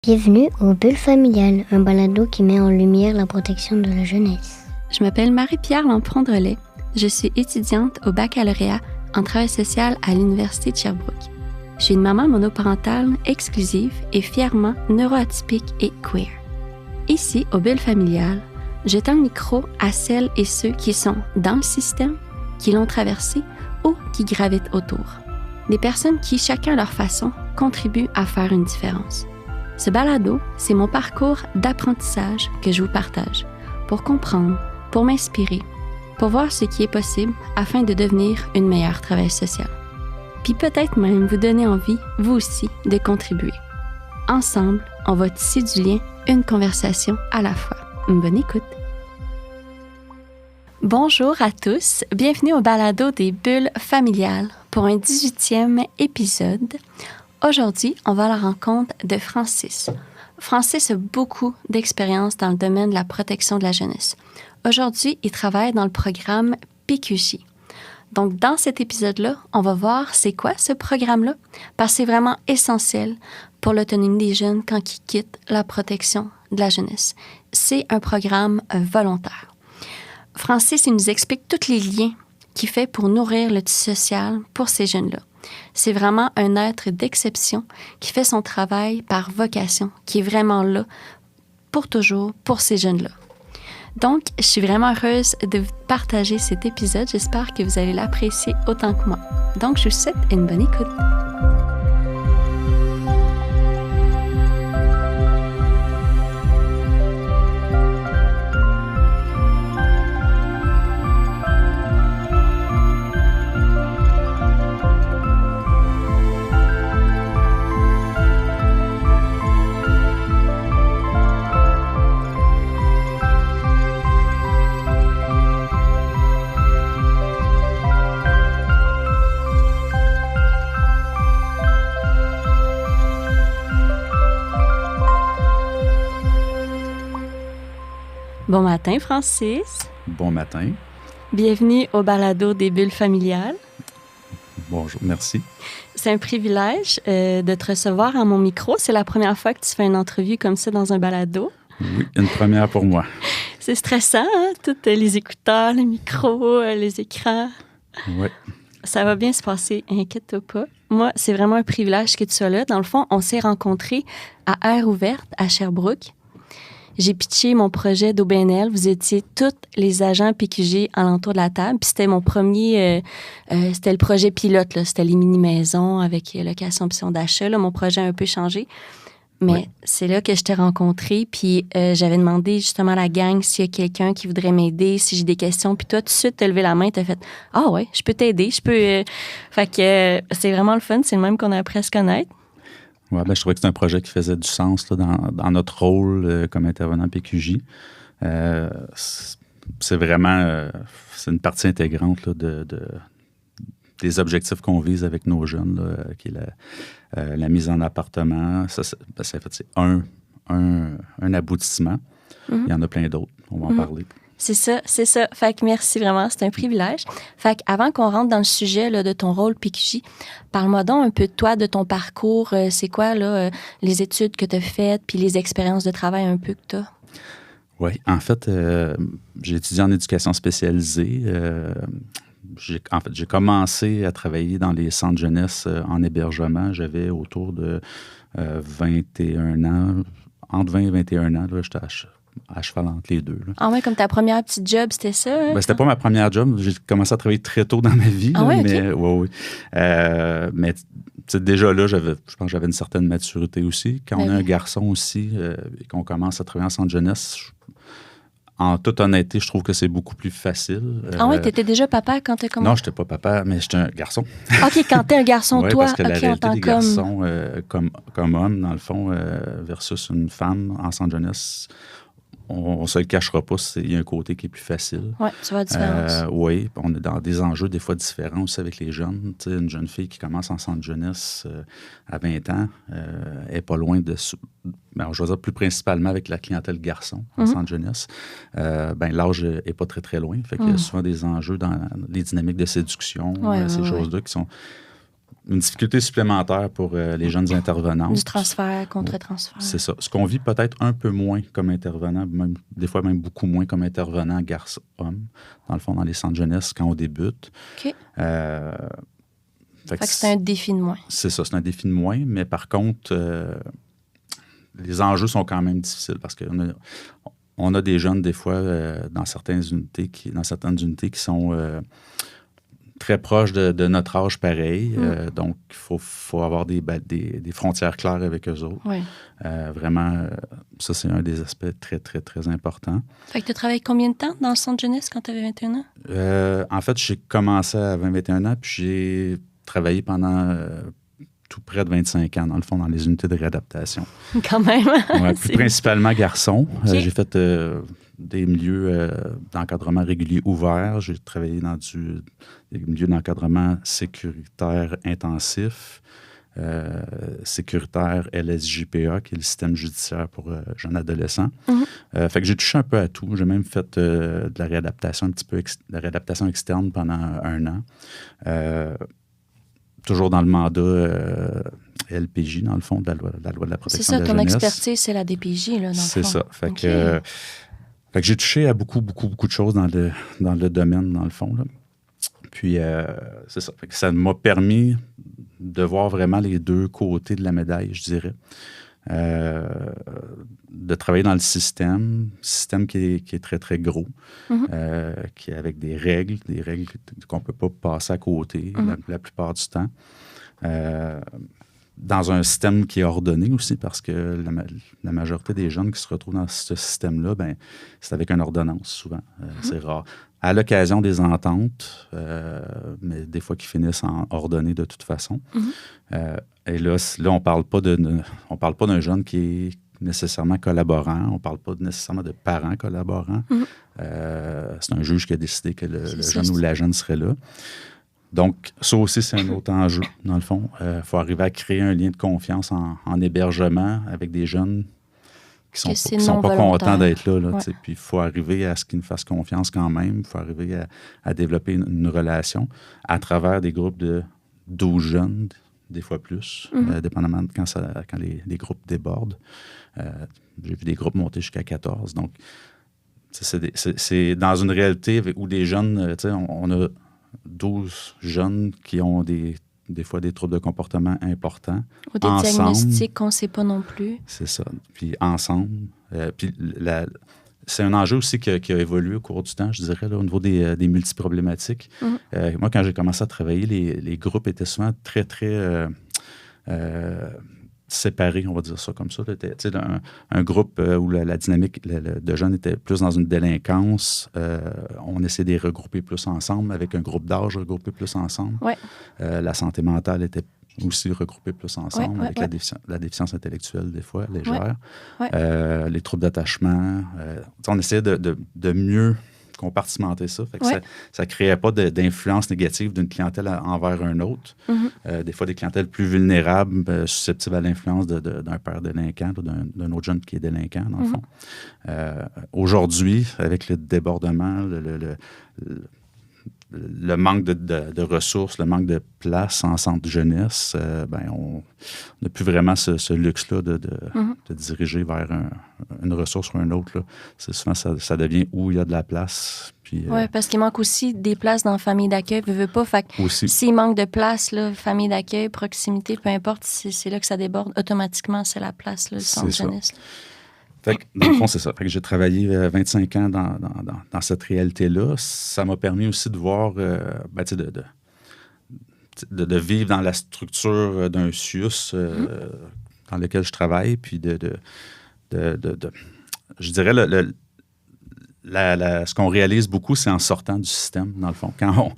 Bienvenue au Bulle familiale, un balado qui met en lumière la protection de la jeunesse. Je m'appelle Marie-Pierre Lampron-Drolet. Je suis étudiante au baccalauréat en travail social à l'Université de Sherbrooke. Je suis une maman monoparentale exclusive et fièrement neuroatypique et queer. Ici, au Bulle familiale, je tends le micro à celles et ceux qui sont dans le système, qui l'ont traversé ou qui gravitent autour. Des personnes qui, chacun à leur façon, contribuent à faire une différence. Ce balado, c'est mon parcours d'apprentissage que je vous partage pour comprendre, pour m'inspirer, pour voir ce qui est possible afin de devenir une meilleure travailleuse sociale. Puis peut-être même vous donner envie, vous aussi, de contribuer. Ensemble, on va tisser du lien, une conversation à la fois. Une bonne écoute! Bonjour à tous, bienvenue au balado des Bulles familiales pour un 18e épisode. Aujourd'hui, on va à la rencontre de Francis. Francis a beaucoup d'expérience dans le domaine de la protection de la jeunesse. Aujourd'hui, il travaille dans le programme PQJ. Donc, dans cet épisode-là, on va voir c'est quoi ce programme-là, parce que c'est vraiment essentiel pour l'autonomie des jeunes quand ils quittent la protection de la jeunesse. C'est un programme volontaire. Francis, il nous explique tous les liens qu'il fait pour nourrir le tissu social pour ces jeunes-là. C'est vraiment un être d'exception qui fait son travail par vocation, qui est vraiment là pour toujours pour ces jeunes-là. Donc, je suis vraiment heureuse de vous partager cet épisode. J'espère que vous allez l'apprécier autant que moi. Donc, je vous souhaite une bonne écoute. Bon matin, Francis. Bon matin. Bienvenue au balado des Bulles familiales. Bonjour, merci. C'est un privilège de te recevoir à mon micro. C'est la première fois que tu fais une entrevue comme ça dans un balado. Oui, une première pour moi. C'est stressant, hein? Tous les écouteurs, les micros, les écrans. Oui. Ça va bien se passer, inquiète-toi pas. Moi, c'est vraiment un privilège que tu sois là. Dans le fond, on s'est rencontrés à Air Ouverte, à Sherbrooke. J'ai pitché mon projet d'OBNL. Vous étiez tous les agents PQJ alentour de la table. Puis c'était mon premier... c'était le projet pilote, là. C'était les mini-maisons avec location option d'achat. Là. Mon projet a un peu changé. Mais oui. C'est là que je t'ai rencontré. Puis j'avais demandé justement à la gang s'il y a quelqu'un qui voudrait m'aider, si j'ai des questions. Puis toi, tout de suite, t'as levé la main. T'as fait « Ah ouais, je peux t'aider. Je peux... Fait que c'est vraiment le fun. C'est le même qu'on a appris à se connaître. Ouais, je trouvais que c'est un projet qui faisait du sens là, dans notre rôle comme intervenant PQJ. C'est vraiment c'est une partie intégrante là, des objectifs qu'on vise avec nos jeunes, là, qui est la mise en appartement. C'est un aboutissement. Mm-hmm. Il y en a plein d'autres. On va en parler. C'est ça. Fait que merci vraiment, c'est un privilège. Fait qu'avant qu'on rentre dans le sujet là, de ton rôle PQJ, parle-moi donc un peu de toi, de ton parcours. C'est quoi là, les études que tu as faites, puis les expériences de travail un peu que tu as? Oui, en fait, j'ai étudié en éducation spécialisée. J'ai commencé à travailler dans les centres jeunesse en hébergement. J'avais autour de 21 ans. Entre 20 et 21 ans, là, j'étais à cheval entre les deux. Là. Ah ouais, comme ta première petite job, c'était ça? Hein? C'était pas ma première job. J'ai commencé à travailler très tôt dans ma vie. Ah là, ouais, mais, oui. Mais déjà là, je pense que j'avais une certaine maturité aussi. Quand on a un garçon aussi et qu'on commence à travailler en centre jeunesse, en toute honnêteté, je trouve que c'est beaucoup plus facile. Ah oui, t'étais déjà papa quand t'as commencé? Non, j'étais pas papa, mais j'étais un garçon. OK, quand t'es un garçon, ouais, toi, parce que la réalité des comme... garçons comme homme, dans le fond, versus une femme en centre jeunesse, on ne se le cachera pas, il y a un côté qui est plus facile. Oui, tu vois la différence. Oui, on est dans des enjeux des fois différents aussi avec les jeunes. Tu sais, une jeune fille qui commence en centre jeunesse à 20 ans est pas loin de... je vais dire plus principalement avec la clientèle garçon en centre jeunesse. L'âge n'est pas très, très loin. Fait qu'il y a souvent des enjeux dans les dynamiques de séduction, ces choses-là qui sont... une difficulté supplémentaire pour les jeunes intervenantes. Du transfert, contre-transfert. C'est ça. Ce qu'on vit peut-être un peu moins comme intervenant, même, des fois même beaucoup moins comme intervenant garçon-homme, dans le fond, dans les centres jeunesse, quand on débute. OK. Fait que c'est un défi de moins. C'est ça, c'est un défi de moins, mais par contre, les enjeux sont quand même difficiles parce qu'on a des jeunes, des fois, dans certaines unités qui sont très proches de notre âge pareil. Donc, il faut avoir des frontières claires avec eux autres. Oui. Vraiment, ça, c'est un des aspects très, très, très importants. Fait que tu as travaillé combien de temps dans le centre jeunesse quand tu avais 21 ans? En fait, j'ai commencé à 21 ans, puis j'ai travaillé pendant tout près de 25 ans, dans le fond, dans les unités de réadaptation. Quand même. Ouais, plus principalement garçons. Okay. J'ai fait des milieux d'encadrement régulier ouverts. J'ai travaillé dans des milieux d'encadrement sécuritaire intensif, sécuritaire LSJPA, qui est le système judiciaire pour jeunes adolescents. Fait que j'ai touché un peu à tout. J'ai même fait de la réadaptation, un petit peu de la réadaptation externe pendant 1 an. Toujours dans le mandat LPJ, dans le fond, de la loi de la protection de la jeunesse. C'est ça, ton expertise, c'est la DPJ, là, dans le fond. C'est ça. Fait que j'ai touché à beaucoup de choses dans le domaine, dans le fond, là. Puis, c'est ça. Fait que ça m'a permis de voir vraiment les deux côtés de la médaille, je dirais. De travailler dans le système qui est très, très gros, qui est avec des règles qu'on ne peut pas passer à côté la plupart du temps. Dans un système qui est ordonné aussi, parce que la majorité des jeunes qui se retrouvent dans ce système-là, ben, c'est avec une ordonnance, souvent. C'est rare. À l'occasion des ententes, mais des fois qui finissent en ordonné de toute façon. Et là, on parle pas d'un jeune qui est nécessairement collaborant. On ne parle pas nécessairement de parents collaborants. C'est un juge qui a décidé que le jeune ou la jeune serait là. Donc, ça aussi, c'est un autre enjeu, dans le fond. Il faut arriver à créer un lien de confiance en hébergement avec des jeunes qui ne sont pas contents d'être là. Puis, il faut arriver à ce qu'ils nous fassent confiance quand même. Il faut arriver à développer une relation à travers des groupes de 12 jeunes, des fois plus, dépendamment de quand les groupes débordent. J'ai vu des groupes monter jusqu'à 14. Donc, c'est dans une réalité où des jeunes, on a 12 jeunes qui ont des fois des troubles de comportement importants. Ou des diagnostics qu'on ne sait pas non plus. C'est ça. Puis ensemble. Puis c'est un enjeu aussi qui a évolué au cours du temps, je dirais, là, au niveau des multiproblématiques. Moi, quand j'ai commencé à travailler, les groupes étaient souvent très, très séparés, on va dire ça comme ça. Un groupe où la dynamique de jeunes était plus dans une délinquance. On essayait de les regrouper plus ensemble, avec un groupe d'âge regroupé plus ensemble. Ouais. La santé mentale était aussi regroupée plus ensemble, avec la déficience intellectuelle, des fois, légère. Les troubles d'attachement. On essayait de mieux compartimenter ça. Fait que ça ne créait pas d'influence négative d'une clientèle envers un autre. Des fois, des clientèles plus vulnérables, susceptibles à l'influence d'un père délinquant ou d'un autre jeune qui est délinquant, dans le fond. Aujourd'hui, avec le débordement, le manque de ressources, le manque de place en centre jeunesse, on n'a plus vraiment ce luxe-là de diriger vers une ressource ou une autre. Là. C'est souvent, ça devient où il y a de la place. Oui, parce qu'il manque aussi des places dans la famille d'accueil. Veut pas. Fait que s'il manque de place, là, famille d'accueil, proximité, peu importe, c'est là que ça déborde. Automatiquement, c'est la place, là, le centre jeunesse. Fait que, dans le fond, c'est ça. Fait que j'ai travaillé 25 ans dans cette réalité-là. Ça m'a permis aussi de voir, de vivre dans la structure d'un CIUS dans lequel je travaille, puis je dirais, ce qu'on réalise beaucoup, c'est en sortant du système, dans le fond. Quand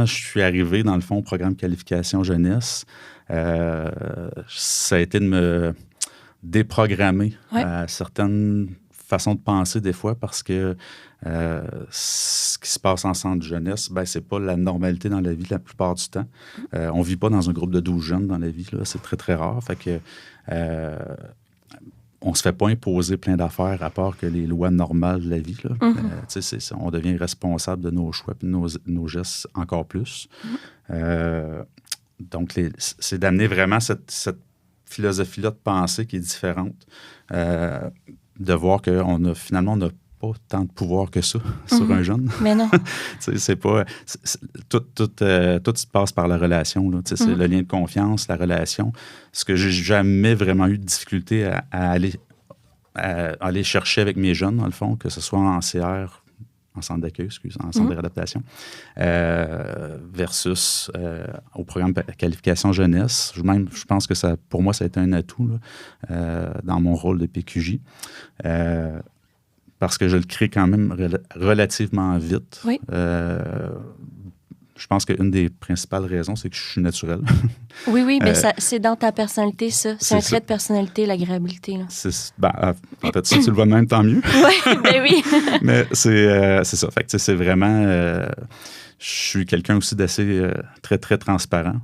je suis arrivé, dans le fond, au programme qualification jeunesse, ça a été de me déprogrammer à certaines façons de penser des fois, parce que ce qui se passe en centre jeunesse, c'est pas la normalité dans la vie la plupart du temps. On vit pas dans un groupe de 12 jeunes dans la vie, là. C'est très, très rare. Fait que on se fait pas imposer plein d'affaires à part que les lois normales de la vie, là. On devient responsable de nos choix et de nos gestes encore plus. Donc, c'est d'amener vraiment cette philosophie-là de pensée qui est différente, de voir finalement, on n'a pas tant de pouvoir que ça sur un jeune. Mais non. C'est pas... tout se passe par la relation. Là. C'est le lien de confiance, la relation. Ce que j'ai jamais vraiment eu de difficulté à aller chercher avec mes jeunes, dans le fond, que ce soit en CR, en centre d'accueil, en centre de réadaptation, versus au programme qualification jeunesse. Je pense que pour moi, ça a été un atout là, dans mon rôle de PQJ. Parce que je le crée quand même relativement vite. Oui. Je pense qu'une des principales raisons, c'est que je suis naturel. Oui, mais c'est dans ta personnalité, ça. C'est un trait de personnalité, l'agréabilité. Là. En fait, si tu le vois de même, tant mieux. Oui, ben oui. Mais c'est ça. Fait que, c'est vraiment... je suis quelqu'un aussi d'assez très, très transparent.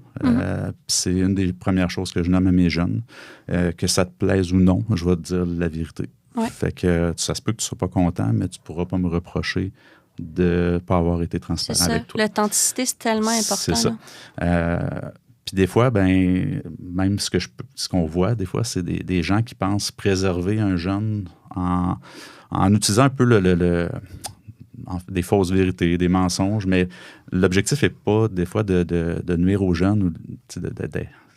C'est une des premières choses que je nomme à mes jeunes. Que ça te plaise ou non, je vais te dire la vérité. Ouais. Fait que ça se peut que tu ne sois pas content, mais tu ne pourras pas me reprocher de ne pas avoir été transparent avec toi. L'authenticité, c'est tellement important. C'est ça. Puis des fois, même ce qu'on voit, des fois, c'est des gens qui pensent préserver un jeune en utilisant un peu des fausses vérités, des mensonges, mais l'objectif n'est pas, des fois, de nuire aux jeunes ou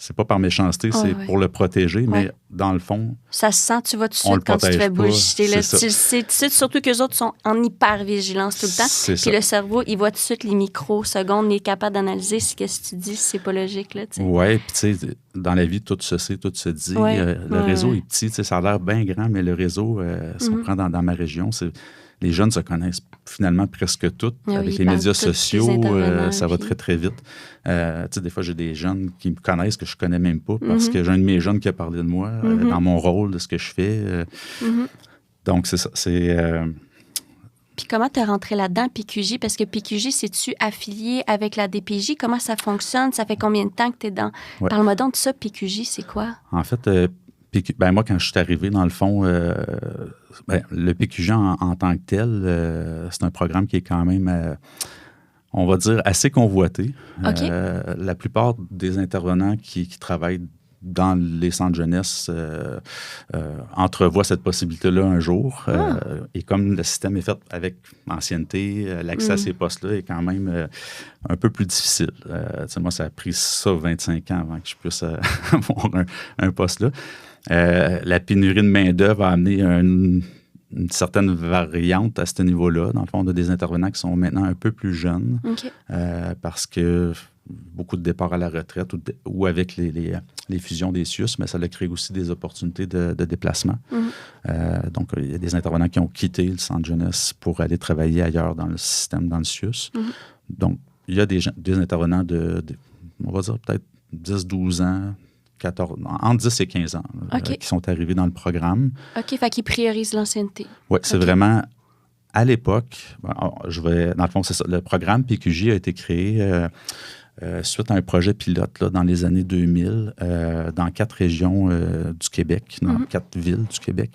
c'est pas par méchanceté, c'est pour le protéger, mais dans le fond... Ça se sent, tu vois tout de suite quand tu te fais bullshiter. Tu sais, surtout qu'eux autres sont en hyper-vigilance tout le temps. Puis le cerveau, il voit tout de suite les microsecondes, il est capable d'analyser ce que tu dis, si c'est pas logique. Oui, puis tu sais, dans la vie, tout se sait, tout se dit. Le réseau est petit, ça a l'air bien grand, mais le réseau, si on prend dans ma région, les jeunes se connaissent finalement presque tous. Avec les médias sociaux, ça va très, très vite. Des fois, j'ai des jeunes qui me connaissent que je ne connais même pas parce que j'ai un de mes jeunes qui a parlé de moi dans mon rôle, de ce que je fais. Donc, c'est ça. Puis comment tu es rentré là-dedans, PQJ? Parce que PQJ, c'est-tu affilié avec la DPJ? Comment ça fonctionne? Ça fait combien de temps que tu es dans... Ouais. Parle-moi donc de ça, PQJ, c'est quoi? En fait... moi, quand je suis arrivé, dans le fond, le PQJ en tant que tel, c'est un programme qui est quand même, on va dire, assez convoité. Okay. La plupart des intervenants qui travaillent dans les centres jeunesse entrevoient cette possibilité-là un jour. Et comme le système est fait avec ancienneté, l'accès à ces postes-là est quand même un peu plus difficile. Moi, ça a pris 25 ans avant que je puisse avoir un poste-là. La pénurie de main-d'œuvre a amené une certaine variante à ce niveau-là. Dans le fond, on a des intervenants qui sont maintenant un peu plus jeunes parce que beaucoup de départs à la retraite ou avec les fusions des CIUS, mais ça a créé aussi des opportunités de déplacement. Donc, il y a des intervenants qui ont quitté le centre jeunesse pour aller travailler ailleurs dans le système, dans le CIUS. Donc, il y a des intervenants on va dire peut-être 10-12 ans, 14, entre 10 et 15 ans qui sont arrivés dans le programme. OK, fait qu'ils priorisent l'ancienneté. Oui, c'est vraiment... À l'époque, dans le fond, c'est ça. Le programme PQJ a été créé suite à un projet pilote là, dans les années 2000 dans 4 régions du Québec, dans 4 villes du Québec,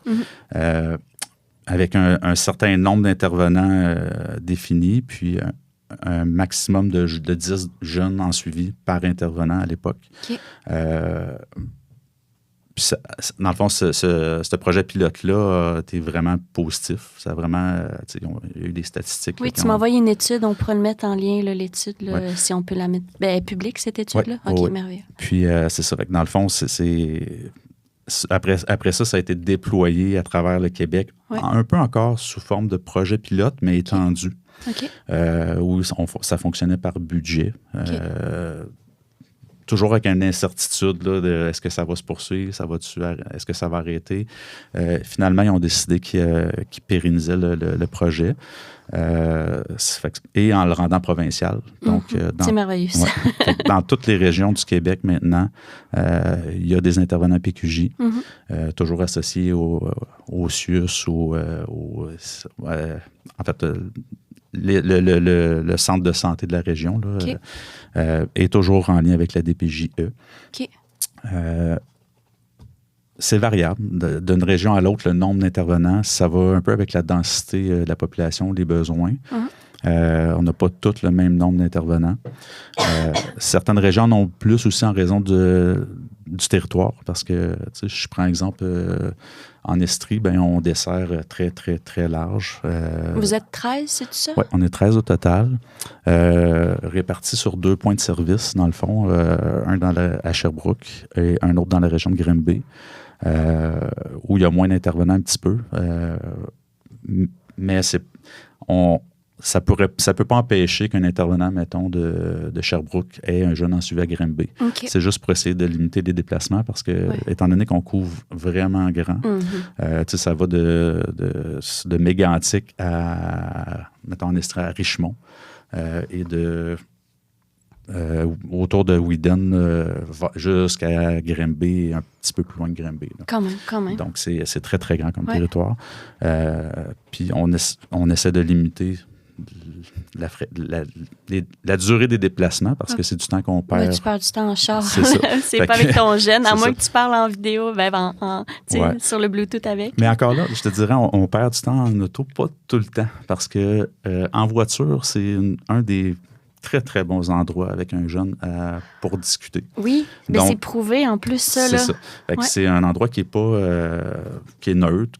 avec un certain nombre d'intervenants définis, puis un maximum de 10 jeunes en suivi par intervenant à l'époque. Okay. Puis dans le fond, ce projet pilote-là a été vraiment positif. Ça a vraiment... il y a eu des statistiques. Oui, tu m'as envoyé une étude. On pourrait le mettre en lien, là, l'étude, là, si on peut la mettre... publique, cette étude-là? OK, merveilleux. Puis c'est ça. Fait que dans le fond, après ça, ça a été déployé à travers le Québec, un peu encore sous forme de projet pilote, mais étendu. Où ça fonctionnait par budget. Toujours avec une incertitude là, de est-ce que ça va se poursuivre, est-ce que ça va arrêter. Finalement, ils ont décidé qu'ils pérennisaient le projet et en le rendant provincial. Donc, c'est merveilleux, ça. Dans toutes les régions du Québec maintenant, il y a des intervenants PQJ, toujours associés au CIUS, en fait... Le centre de santé de la région là, est toujours en lien avec la DPJE. C'est variable. D'une région à l'autre, le nombre d'intervenants, ça va un peu avec la densité de la population, les besoins. On n'a pas tous le même nombre d'intervenants. Certaines régions en ont plus aussi en raison du territoire, parce que, je prends exemple, en Estrie, ben, on dessert très, très, très large. Vous êtes 13, c'est tout ça? Oui, on est 13 au total, répartis sur 2 points de service, dans le fond, un à Sherbrooke et un autre dans la région de Grimby, où il y a moins d'intervenants un petit peu. Mais ça peut pas empêcher qu'un intervenant, mettons, de Sherbrooke ait un jeune en suivi à Grimby. Okay. C'est juste pour essayer de limiter les déplacements parce que, étant donné qu'on couvre vraiment grand, ça va de Mégantic à, mettons, en Estrie, à Richemont et autour de Whedon jusqu'à Grimby et un petit peu plus loin de Grimby. Quand même. Donc, c'est très, très grand comme territoire. Puis, on essaie de limiter la durée des déplacements parce que c'est du temps qu'on perd. Ouais, tu perds du temps en char. C'est ça. C'est pas avec ton jeune, à moins ça. Que tu parles en vidéo, sur le Bluetooth avec. Mais encore là, je te dirais, on perd du temps en auto, pas tout le temps, parce que en voiture, c'est un des très, très bons endroits avec un jeune pour discuter. Oui, mais c'est prouvé en plus, ça. C'est ça. Fait que c'est un endroit qui est pas qui est neutre,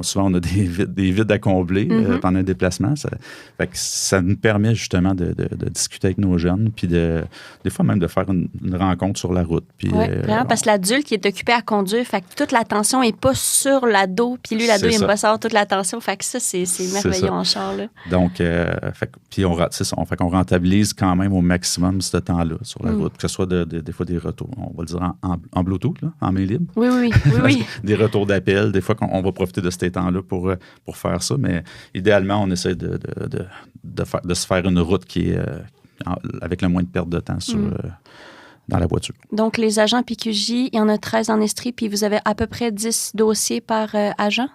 souvent on a des vides à combler pendant un déplacement. Fait que ça nous permet justement de discuter avec nos jeunes, puis des fois même de faire une rencontre sur la route. Puis, vraiment, parce que l'adulte qui est occupé à conduire, fait que toute l'attention n'est pas sur l'ado, puis lui, l'ado, il n'aime pas savoir toute l'attention. Fait que ça, c'est merveilleux en char. Là. Donc, puis on rentabilise quand même au maximum ce temps-là sur la route, que ce soit des fois des retours, on va le dire en Bluetooth, là, en main libre. Oui. Des retours d'appel, des fois on va profiter de ces temps-là pour faire ça, mais idéalement, on essaie de se faire une route qui est avec le moins de perte de temps dans la voiture. Donc, les agents PQJ, il y en a 13 en Estrie, puis vous avez à peu près 10 dossiers par agent?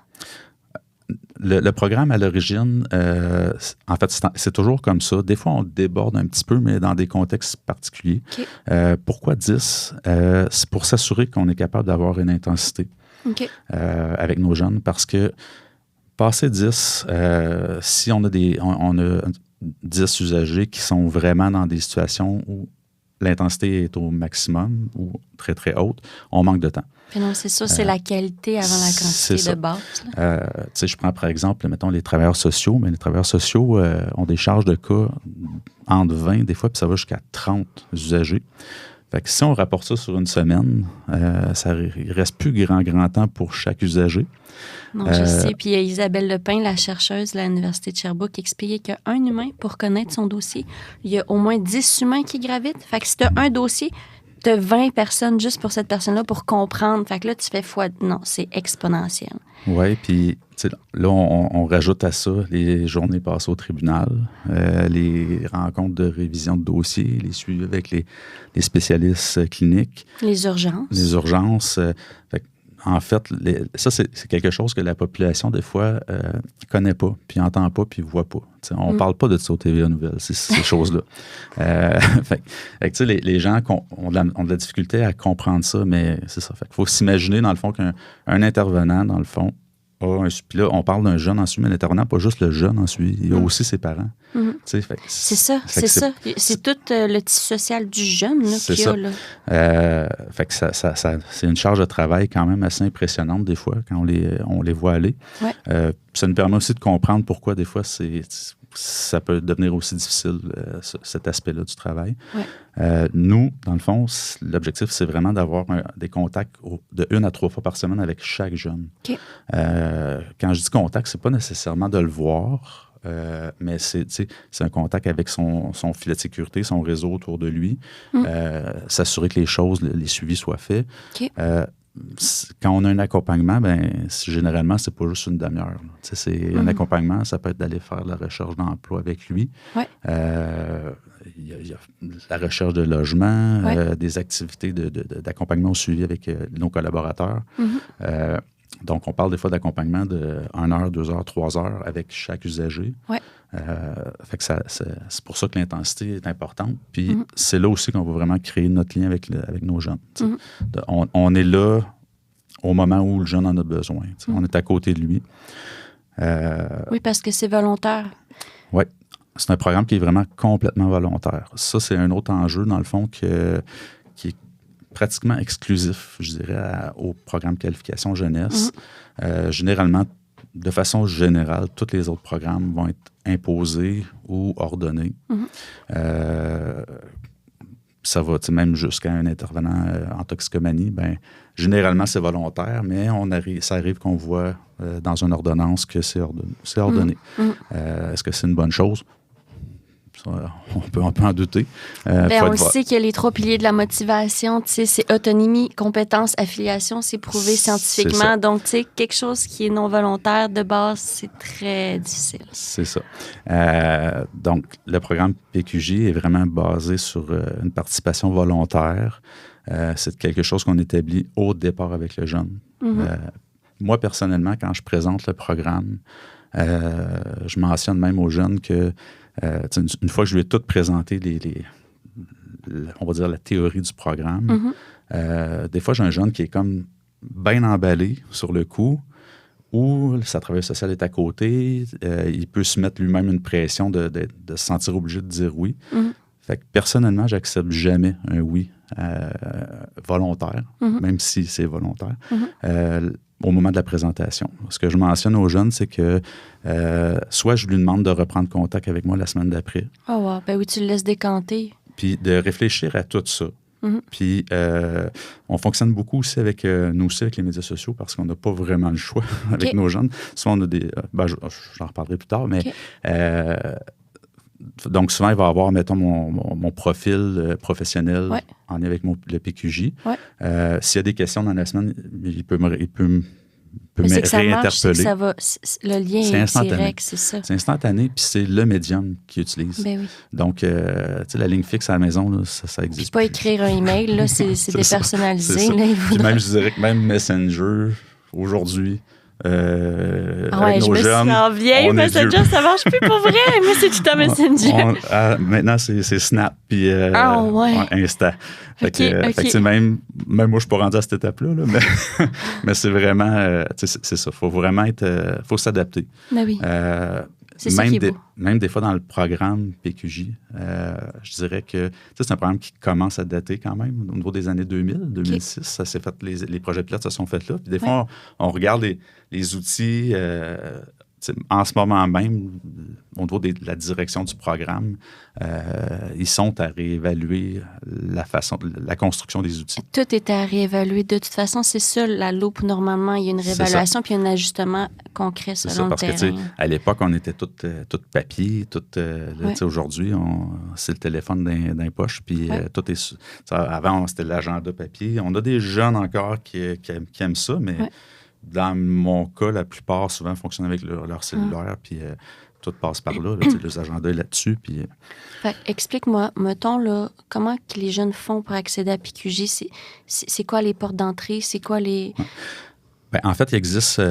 Le programme, à l'origine, en fait, c'est toujours comme ça. Des fois, on déborde un petit peu, mais dans des contextes particuliers. Okay. Pourquoi 10? C'est pour s'assurer qu'on est capable d'avoir une intensité avec nos jeunes, parce que passer 10, si on a 10 usagers qui sont vraiment dans des situations où l'intensité est au maximum ou très, très haute, on manque de temps. Mais non, c'est ça, c'est la qualité avant la quantité de base. Je prends par exemple, mettons, les travailleurs sociaux, mais les travailleurs sociaux ont des charges de cas entre 20 des fois, puis ça va jusqu'à 30 usagers. Fait que si on rapporte ça sur une semaine, il ne reste plus grand temps pour chaque usager. Non, je sais. Puis Isabelle Lepin, la chercheuse de l'Université de Sherbrooke, expliquait qu'un humain, pour connaître son dossier, il y a au moins 10 humains qui gravitent. Fait que si tu as un dossier, tu as 20 personnes juste pour cette personne-là pour comprendre. Fait que là, tu fais fois... Non, c'est exponentiel. Oui, puis là, on rajoute à ça les journées passées au tribunal, les rencontres de révision de dossiers, les suivis avec les spécialistes cliniques. Les urgences. En fait, ça, c'est quelque chose que la population, des fois, connaît pas, puis entend pas, puis voit pas. On parle pas de ça au TVA Nouvelles, ces choses-là. Les gens ont de la difficulté à comprendre ça, mais c'est ça. Il faut s'imaginer, dans le fond, qu'un intervenant, dans le fond, puis là, on parle d'un jeune en suivi, mais l'intervenant, pas juste le jeune en suivi, il y a aussi ses parents. C'est ça. C'est tout le tissu social du jeune qu'il y a. Là. C'est une charge de travail quand même assez impressionnante des fois quand on les voit aller. Ouais. Ça nous permet aussi de comprendre pourquoi des fois ça peut devenir aussi difficile, cet aspect-là du travail. Ouais. Nous, dans le fond, l'objectif, c'est vraiment d'avoir des contacts de 1 à 3 fois par semaine avec chaque jeune. Okay. Quand je dis contact, c'est pas nécessairement de le voir, mais c'est un contact avec son filet de sécurité, son réseau autour de lui, s'assurer que les suivis soient faits. Okay. Quand on a un accompagnement, généralement, c'est pas juste une demi-heure. Un accompagnement, ça peut être d'aller faire la recherche d'emploi avec lui. Ouais. Il y a la recherche de logement, des activités d'accompagnement au suivi avec nos collaborateurs. Donc, on parle des fois d'accompagnement de 1 heure, 2 heures, 3 heures avec chaque usager. Ouais. C'est pour ça que l'intensité est importante. Puis c'est là aussi qu'on va vraiment créer notre lien avec nos jeunes. On est là au moment où le jeune en a besoin. On est à côté de lui. Oui, parce que c'est volontaire. Oui. C'est un programme qui est vraiment complètement volontaire. Ça, c'est un autre enjeu, dans le fond, qui est pratiquement exclusif, je dirais, au programme qualification jeunesse. Généralement, de façon générale, tous les autres programmes vont être imposés ou ordonnés. Ça va même jusqu'à un intervenant en toxicomanie. Généralement, c'est volontaire, mais ça arrive qu'on voit dans une ordonnance que c'est ordonné. Est-ce que c'est une bonne chose? On peut en douter. On le sait que les 3 piliers de la motivation, c'est autonomie, compétence, affiliation, c'est prouvé scientifiquement. Donc, quelque chose qui est non volontaire, de base, c'est très difficile. C'est ça. Donc, le programme PQJ est vraiment basé sur une participation volontaire. C'est quelque chose qu'on établit au départ avec le jeune. Moi, personnellement, quand je présente le programme, je mentionne même aux jeunes que une fois que je lui ai tout présenté, on va dire la théorie du programme, des fois, j'ai un jeune qui est comme bien emballé sur le coup, ou sa travail social est à côté, il peut se mettre lui-même une pression de se sentir obligé de dire oui. Fait que personnellement, j'accepte jamais un oui volontaire, même si c'est volontaire. Au moment de la présentation. Ce que je mentionne aux jeunes, c'est que soit je lui demande de reprendre contact avec moi la semaine d'après. Oh wow. Ben oui, tu le laisses décanter. Puis de réfléchir à tout ça. Puis on fonctionne beaucoup aussi avec nous aussi avec les médias sociaux parce qu'on n'a pas vraiment le choix avec nos jeunes. Soit on a des... j'en reparlerai plus tard, mais... donc, souvent, il va avoir, mettons, mon profil professionnel en lien avec le PQJ. S'il y a des questions dans la semaine, il peut me réinterpeller. Le lien est direct, c'est ça. C'est instantané, puis c'est le médium qu'il utilise. Ben oui. Donc, la ligne fixe à la maison, là, ça existe. Puis pas écrire un email, là, c'est dépersonnalisé. Là, puis même, je dirais que même Messenger, aujourd'hui... avec nos je jeunes, me sens vieille, Messenger, ça marche plus pour vrai, mais c'est tout à Messenger. Maintenant, c'est Snap puis Insta. Fait que même moi, je suis pas rendu à cette étape-là, là, mais c'est vraiment, c'est ça. Faut vraiment faut s'adapter. Ben oui. C'est ça qui est beau. Même des fois dans le programme PQJ, je dirais que c'est un programme qui commence à dater quand même au niveau des années 2000, 2006. Ça s'est fait, les projets pilotes se sont faits là. Puis des fois, on regarde les outils. En ce moment même, au niveau de la direction du programme, ils sont à réévaluer la construction des outils. Tout est à réévaluer. De toute façon, c'est ça, la loupe. Normalement, il y a une réévaluation puis un ajustement concret selon le terrain. Parce que, à l'époque, on était tout papier, aujourd'hui, c'est le téléphone dans les poches, puis tout est... Avant, c'était l'agenda papier. On a des jeunes encore qui aiment ça, mais... Dans mon cas, la plupart, souvent, fonctionnent avec leur cellulaire, puis tout passe par là, les agendas là-dessus. Puis, explique-moi, mettons, là, comment que les jeunes font pour accéder à PQJ? C'est quoi les portes d'entrée? C'est quoi les... En fait, il existe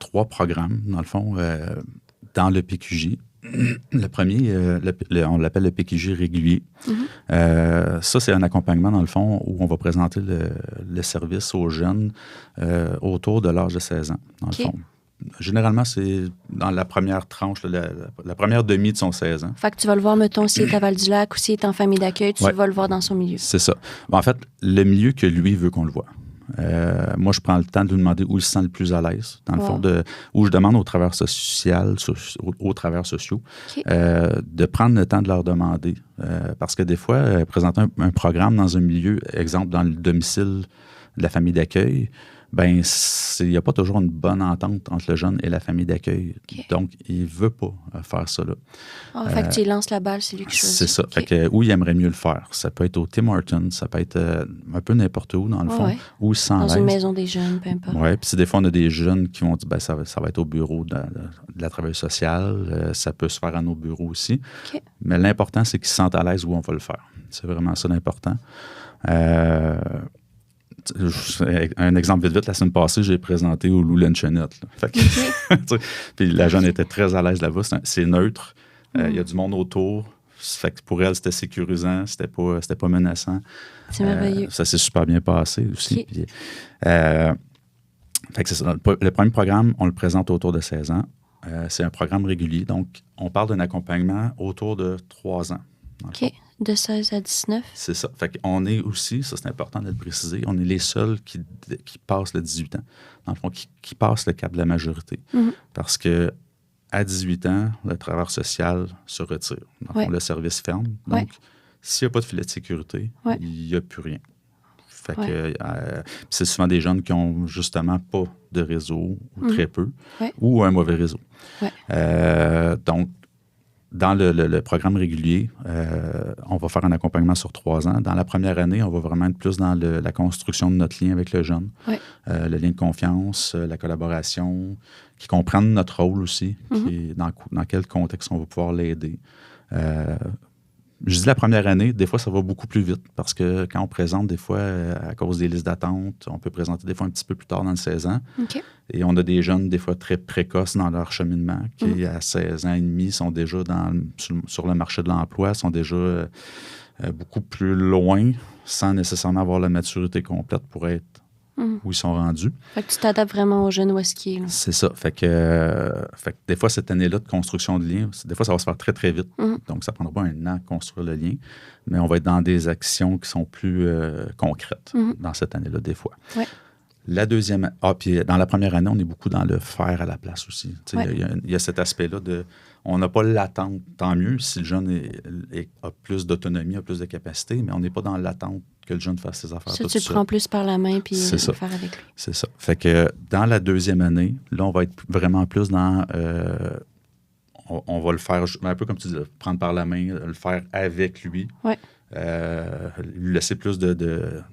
3 programmes, dans le fond, dans le PQJ. Le premier, on l'appelle le PQJ régulier. Ça, c'est un accompagnement, dans le fond, où on va présenter le service aux jeunes autour de l'âge de 16 ans, dans le fond. Généralement, c'est dans la première tranche, la première demi de son 16 ans. Fait que tu vas le voir, mettons, s'il est à Val-du-Lac ou s'il est en famille d'accueil, tu vas le voir dans son milieu. C'est ça. En fait, le milieu que lui veut qu'on le voie. Moi, je prends le temps de lui demander où il se sent le plus à l'aise, dans le fond, où je demande aux travailleurs sociaux, de prendre le temps de leur demander. Parce que des fois, présenter un programme dans un milieu, exemple, dans le domicile de la famille d'accueil, il n'y a pas toujours une bonne entente entre le jeune et la famille d'accueil. Donc, il ne veut pas faire ça là. Fait que tu lances la balle, c'est lui qui choisit. C'est ça. Fait que, où il aimerait mieux le faire. Ça peut être au Tim Hortons, ça peut être un peu n'importe où, dans le fond, où il se sent à l'aise. Dans une maison des jeunes, peu importe. Oui, puis des fois, on a des jeunes qui vont dire, ça va être au bureau de la travailleuse sociale. Ça peut se faire à nos bureaux aussi. Mais l'important, c'est qu'ils se sentent à l'aise où on va le faire. C'est vraiment ça l'important. Un exemple vite, la semaine passée, j'ai présenté au Lou Luncheonette. Puis la jeune était très à l'aise là-bas. C'est neutre. Il y a du monde autour. Fait que pour elle, c'était sécurisant. C'était pas menaçant. C'est merveilleux. Ça s'est super bien passé aussi. Puis, fait que c'est ça. Le premier programme, on le présente autour de 16 ans. C'est un programme régulier. Donc, on parle d'un accompagnement autour de 3 ans. OK. De 16 à 19. C'est ça. Fait qu'on est aussi, ça c'est important de le préciser, on est les seuls qui passent le 18 ans. Dans le fond, qui passent le cap de la majorité. Parce que à 18 ans, le travailleur social se retire. Dans le fond, le service ferme. Donc, s'il n'y a pas de filet de sécurité, il n'y a plus rien. Fait que c'est souvent des jeunes qui n'ont justement pas de réseau, ou très peu, ou un mauvais réseau. Donc, dans le programme régulier, on va faire un accompagnement sur 3 ans. Dans la première année, on va vraiment être plus dans la construction de notre lien avec le jeune. Le lien de confiance, la collaboration, qui comprennent notre rôle aussi, qui est dans quel contexte on va pouvoir l'aider. Je dis la première année, des fois, ça va beaucoup plus vite parce que quand on présente, des fois, à cause des listes d'attente, on peut présenter des fois un petit peu plus tard dans le 16 ans. Et on a des jeunes, des fois, très précoces dans leur cheminement qui, à 16 ans et demi, sont déjà sur le marché de l'emploi, sont déjà beaucoup plus loin sans nécessairement avoir la maturité complète pour être où ils sont rendus. Fait que tu t'adaptes vraiment aux jeunes où est-ce qu'ils sont. C'est ça. Fait que des fois, cette année-là de construction de lien, des fois, ça va se faire très, très vite. Donc, ça ne prendra pas un an de construire le lien, mais on va être dans des actions qui sont plus concrètes dans cette année-là, des fois. La deuxième... puis dans la première année, on est beaucoup dans le faire à la place aussi. Il y a cet aspect-là de... On n'a pas l'attente, tant mieux si le jeune a plus d'autonomie, a plus de capacité, mais on n'est pas dans l'attente que le jeune fasse ses affaires tout seul. Tu prends plus par la main puis le faire avec lui. C'est ça. Fait que dans la deuxième année, là, on va être vraiment plus dans... on va le faire un peu comme tu dis, prendre par la main, le faire avec lui. Lui laisser plus de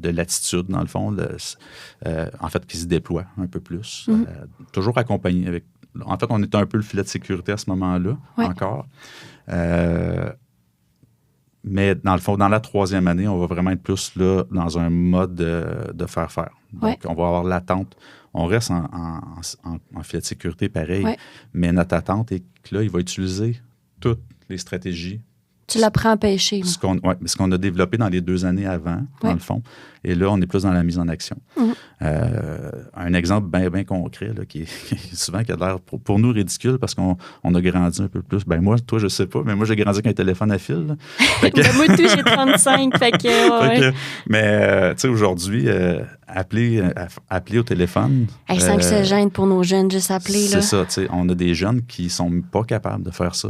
l'attitude, dans le fond, en fait, qui se déploie un peu plus. Toujours accompagné avec... En fait, on est un peu le filet de sécurité à ce moment-là, encore. Mais dans le fond, dans la troisième année, on va vraiment être plus là dans un mode de faire. Donc, on va avoir l'attente. On reste en filet de sécurité pareil, mais notre attente est que là, il va utiliser toutes les stratégies. Tu l'apprends à pêcher. Ce qu'on a développé dans les 2 années avant, dans le fond. Et là, on est plus dans la mise en action. Un exemple bien concret, là, qui est souvent qui a l'air pour nous ridicule parce qu'on a grandi un peu plus. Ben moi, toi, je sais pas, mais moi, j'ai grandi avec un téléphone à fil. Moi, tout, j'ai 35. Mais, tu sais, aujourd'hui, appeler au téléphone... sans que ça gêne pour nos jeunes, juste appeler. C'est ça, tu sais. On a des jeunes qui sont pas capables de faire ça.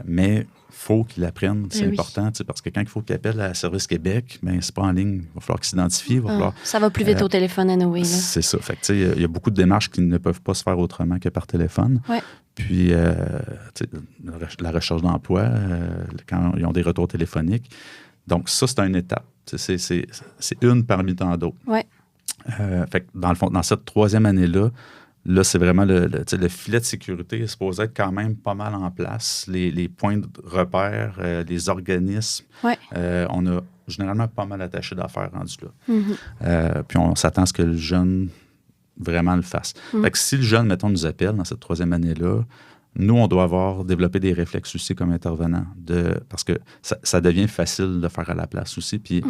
Mais... faut qu'ils l'apprennent, c'est important, parce que quand il faut qu'ils appellent à Service Québec, mais c'est pas en ligne, il va falloir qu'ils s'identifient. Ça va plus vite au téléphone à Noé. C'est ça. Fait que, il y a beaucoup de démarches qui ne peuvent pas se faire autrement que par téléphone. Puis, la recherche d'emploi, quand ils ont des retours téléphoniques. Donc, ça, c'est une étape. C'est une parmi tant d'autres. Fait que, dans le fond, dans cette troisième année-là, là, c'est vraiment le filet de sécurité est supposé être quand même pas mal en place. Les points de repère, les organismes, on a généralement pas mal attaché d'affaires rendus là. Puis on s'attend à ce que le jeune vraiment le fasse. Fait que si le jeune, mettons, nous appelle dans cette troisième année-là, nous, on doit avoir développé des réflexes aussi comme intervenant, parce que ça devient facile de faire à la place aussi. Puis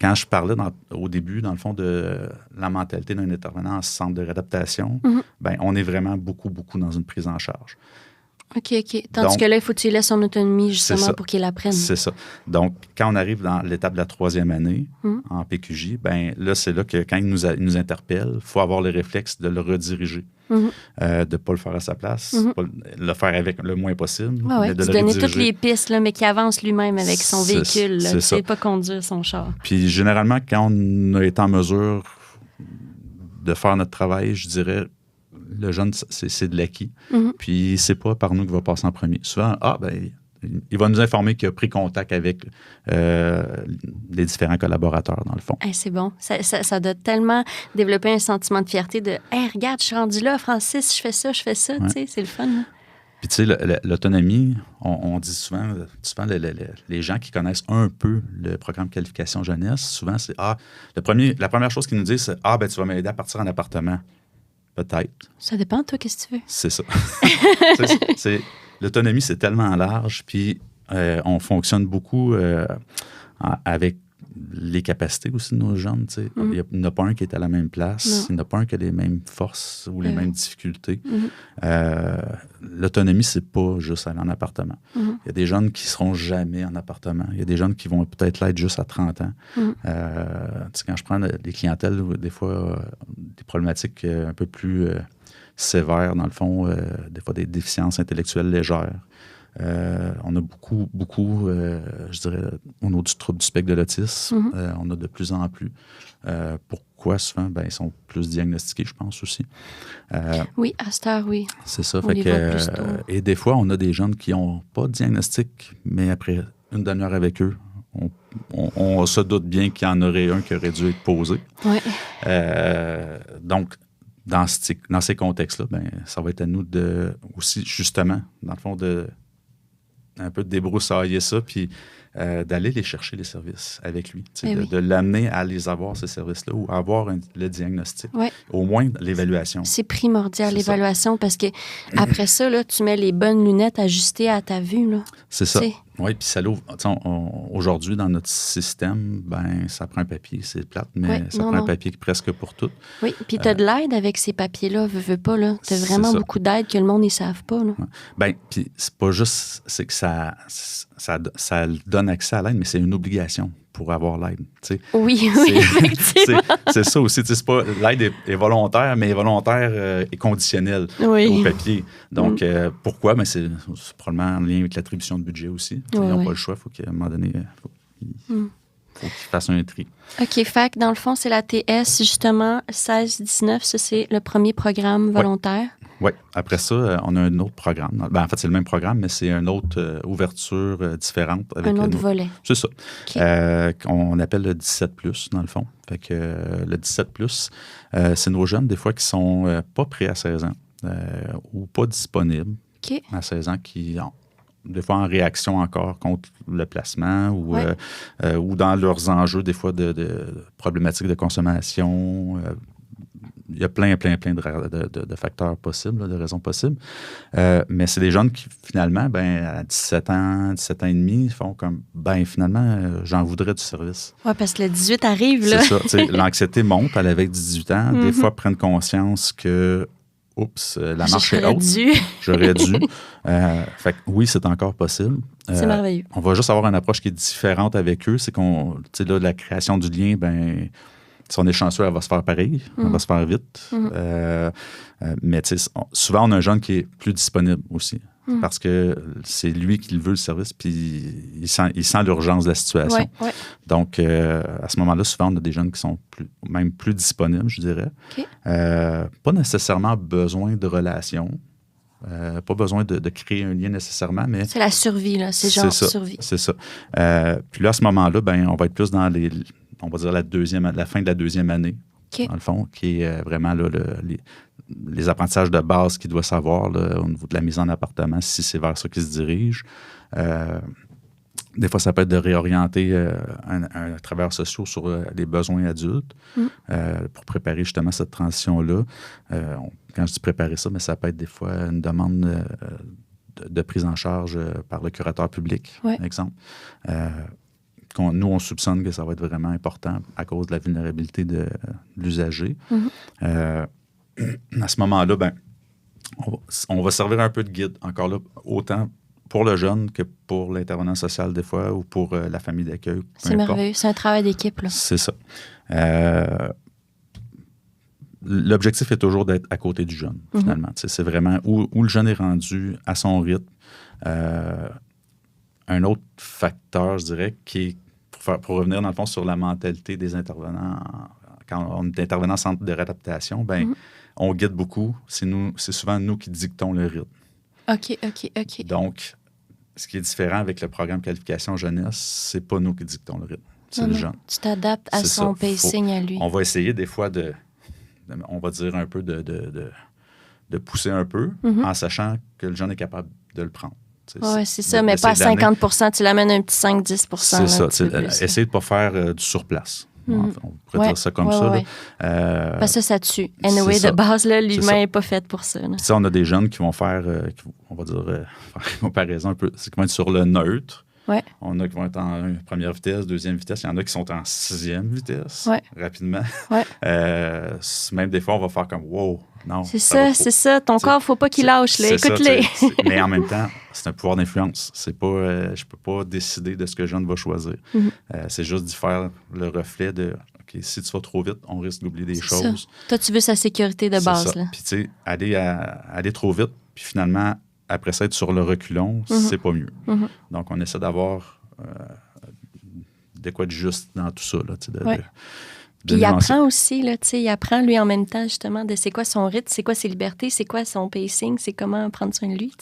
quand je parlais au début, dans le fond, de la mentalité d'un intervenant en centre de réadaptation, ben, on est vraiment beaucoup dans une prise en charge. OK. Tandis que là, il faut que tu laisses son autonomie justement pour qu'il apprenne. C'est ça. Donc, quand on arrive dans l'étape de la troisième année en PQJ, ben là, c'est là que quand il nous interpelle, il faut avoir le réflexe de le rediriger. De ne pas le faire à sa place, pas le faire avec le moins possible. Mais de tu donner toutes les pistes, là, mais qu'il avance lui-même avec son véhicule. Tu ne sais pas conduire son char. Puis généralement, quand on a été en mesure de faire notre travail, je dirais, le jeune, c'est de l'acquis. Puis c'est pas par nous qu'il va passer en premier. Souvent, il va nous informer qu'il a pris contact avec les différents collaborateurs, dans le fond. Hey, c'est bon. Ça doit tellement développer un sentiment de fierté de « Hey, regarde, je suis rendu là, Francis, je fais ça. » Tu sais, c'est le fun. Hein? Puis, tu sais, l'autonomie, on dit souvent les gens qui connaissent un peu le programme qualification jeunesse, souvent, c'est la première chose qu'ils nous disent, c'est tu vas m'aider à partir en appartement. Peut-être. Ça dépend, toi, qu'est-ce que tu veux? C'est ça. L'autonomie, c'est tellement large, puis on fonctionne beaucoup avec les capacités aussi de nos jeunes. Il n'y en a pas un qui est à la même place. Non. Il n'y en a pas un qui a les mêmes forces ou les mêmes difficultés. Mm-hmm. L'autonomie, c'est pas juste aller en appartement. Mm-hmm. Il y a des jeunes qui seront jamais en appartement. Il y a des jeunes qui vont peut-être l'être juste à 30 ans. Mm-hmm. Quand je prends des clientèles, des fois, des problématiques un peu plus sévères, dans le fond, des fois des déficiences intellectuelles légères. On a beaucoup, je dirais, au niveau du trouble du spectre de l'autisme, on a de plus en plus. Pourquoi souvent? Ils sont plus diagnostiqués, je pense aussi. Oui, à cette heure, oui. C'est ça. On les voit plus tôt. Et des fois, on a des jeunes qui n'ont pas de diagnostic, mais après une demi-heure avec eux, on se doute bien qu'il y en aurait un qui aurait dû être posé. Oui. Donc, dans ces contextes-là, ça va être à nous de aussi, justement, dans le fond, un peu de débroussailler ça, puis d'aller les chercher, les services, avec lui. De l'amener à les avoir, ces services-là, ou à avoir le diagnostic. Ouais. Au moins, l'évaluation. C'est primordial, l'évaluation, parce que après ça, là, tu mets les bonnes lunettes ajustées à ta vue. Là. C'est ça. Oui, puis ça l'ouvre. Aujourd'hui, dans notre système, ça prend un papier, c'est plate, mais ça prend un papier presque pour tout. Oui, puis tu as de l'aide avec ces papiers-là, veux pas, là. Tu as vraiment beaucoup d'aide que le monde ne savent pas, là. Puis c'est pas juste, c'est que ça donne accès à l'aide, mais c'est une obligation pour avoir l'aide. Oui, effectivement. C'est ça aussi. L'aide est volontaire, mais volontaire et conditionnelle au papier. Donc, pourquoi? C'est probablement en lien avec l'attribution de budget aussi. Ils n'ont pas le choix. Il faut qu'à un moment donné, faut qu'ils fassent un tri. OK, fait que dans le fond, c'est la TS, justement, 16-19. Ça, c'est le premier programme volontaire. Oui. Après ça, on a un autre programme. En fait, c'est le même programme, mais c'est une autre ouverture différente. Avec un autre volet. C'est ça. Okay. On appelle le 17+, dans le fond. Fait que le 17+, c'est nos jeunes, des fois, qui sont pas prêts à 16 ans ou pas disponibles à 16 ans, qui des fois en réaction encore contre le placement ou dans leurs enjeux, des fois, de problématiques de consommation. Il y a plein de facteurs possibles, de raisons possibles. Mais c'est des jeunes qui, finalement, à 17 ans et demi, font comme, finalement, j'en voudrais du service. Oui, parce que le 18 arrive, là. C'est ça. L'anxiété monte à avec 18 ans. Des fois, prennent conscience que, la marche est haute. J'aurais dû. Fait que oui, c'est encore possible. C'est merveilleux. On va juste avoir une approche qui est différente avec eux. C'est qu'on, la création du lien, si on est chanceux, elle va se faire pareil, elle va se faire vite. Mais souvent, on a un jeune qui est plus disponible aussi. Parce que c'est lui qui veut le service, puis il sent l'urgence de la situation. Ouais. Donc, à ce moment-là, souvent, on a des jeunes qui sont même plus disponibles, je dirais. Pas nécessairement besoin de relations. Pas besoin de créer un lien nécessairement, mais... C'est la survie, là. C'est genre survie. C'est ça. Puis là, à ce moment-là, on va être plus dans on va dire la fin de la deuxième année, dans le fond, qui est vraiment là, les apprentissages de base qu'il doit savoir là, au niveau de la mise en appartement, si c'est vers ça qu'il se dirige. Des fois, ça peut être de réorienter un travailleur social sur les besoins adultes pour préparer justement cette transition-là. Quand je dis préparer ça, mais ça peut être des fois une demande de prise en charge par le curateur public, par exemple. Nous, on soupçonne que ça va être vraiment important à cause de la vulnérabilité de l'usager. À ce moment-là, on va servir un peu de guide, encore là, autant pour le jeune que pour l'intervenant social des fois ou pour la famille d'accueil. C'est merveilleux. C'est un travail d'équipe, là. C'est ça. L'objectif est toujours d'être à côté du jeune, finalement. C'est vraiment où le jeune est rendu à son rythme. Un autre facteur, je dirais, qui est, pour revenir dans le fond sur la mentalité des intervenants, quand on est intervenant en centre de réadaptation, on guide beaucoup. C'est souvent nous qui dictons le rythme. OK. Donc, ce qui est différent avec le programme qualification jeunesse, c'est pas nous qui dictons le rythme, c'est le jeune. Tu t'adaptes à son pacing à lui. On va essayer des fois on va dire un peu de pousser un peu en sachant que le jeune est capable de le prendre. Oui, c'est ça, mais pas à 50 %, tu l'amènes un petit 5-10 % C'est ça. Essayer de ne pas faire du surplace. On pourrait dire ça comme ça. Là. Ça tue. Anyway, de base, là, l'humain n'est pas fait pour ça. On a des jeunes qui vont faire, on va dire, comparaison un peu, c'est qu'ils vont être sur le neutre. Ouais. On a qui vont être en première vitesse, deuxième vitesse. Il y en a qui sont en sixième vitesse, rapidement. Ouais. Même des fois, on va faire comme « wow ». Non, c'est ça. Ton corps, il ne faut pas qu'il lâche. Là. Écoute-les. Mais en même temps, c'est un pouvoir d'influence. C'est pas, je ne peux pas décider de ce que Jeanne va choisir. C'est juste d'y faire le reflet de « OK, si tu vas trop vite, on risque d'oublier des choses. » Toi, tu veux sa sécurité de base. Là. Puis, tu sais, aller trop vite, puis finalement, après ça, être sur le reculon, c'est pas mieux. Donc, on essaie d'avoir de quoi de juste dans tout ça. Là, puis il apprend aussi, là, il apprend lui en même temps justement de c'est quoi son rythme, c'est quoi ses libertés, c'est quoi son pacing, c'est comment prendre soin de lui.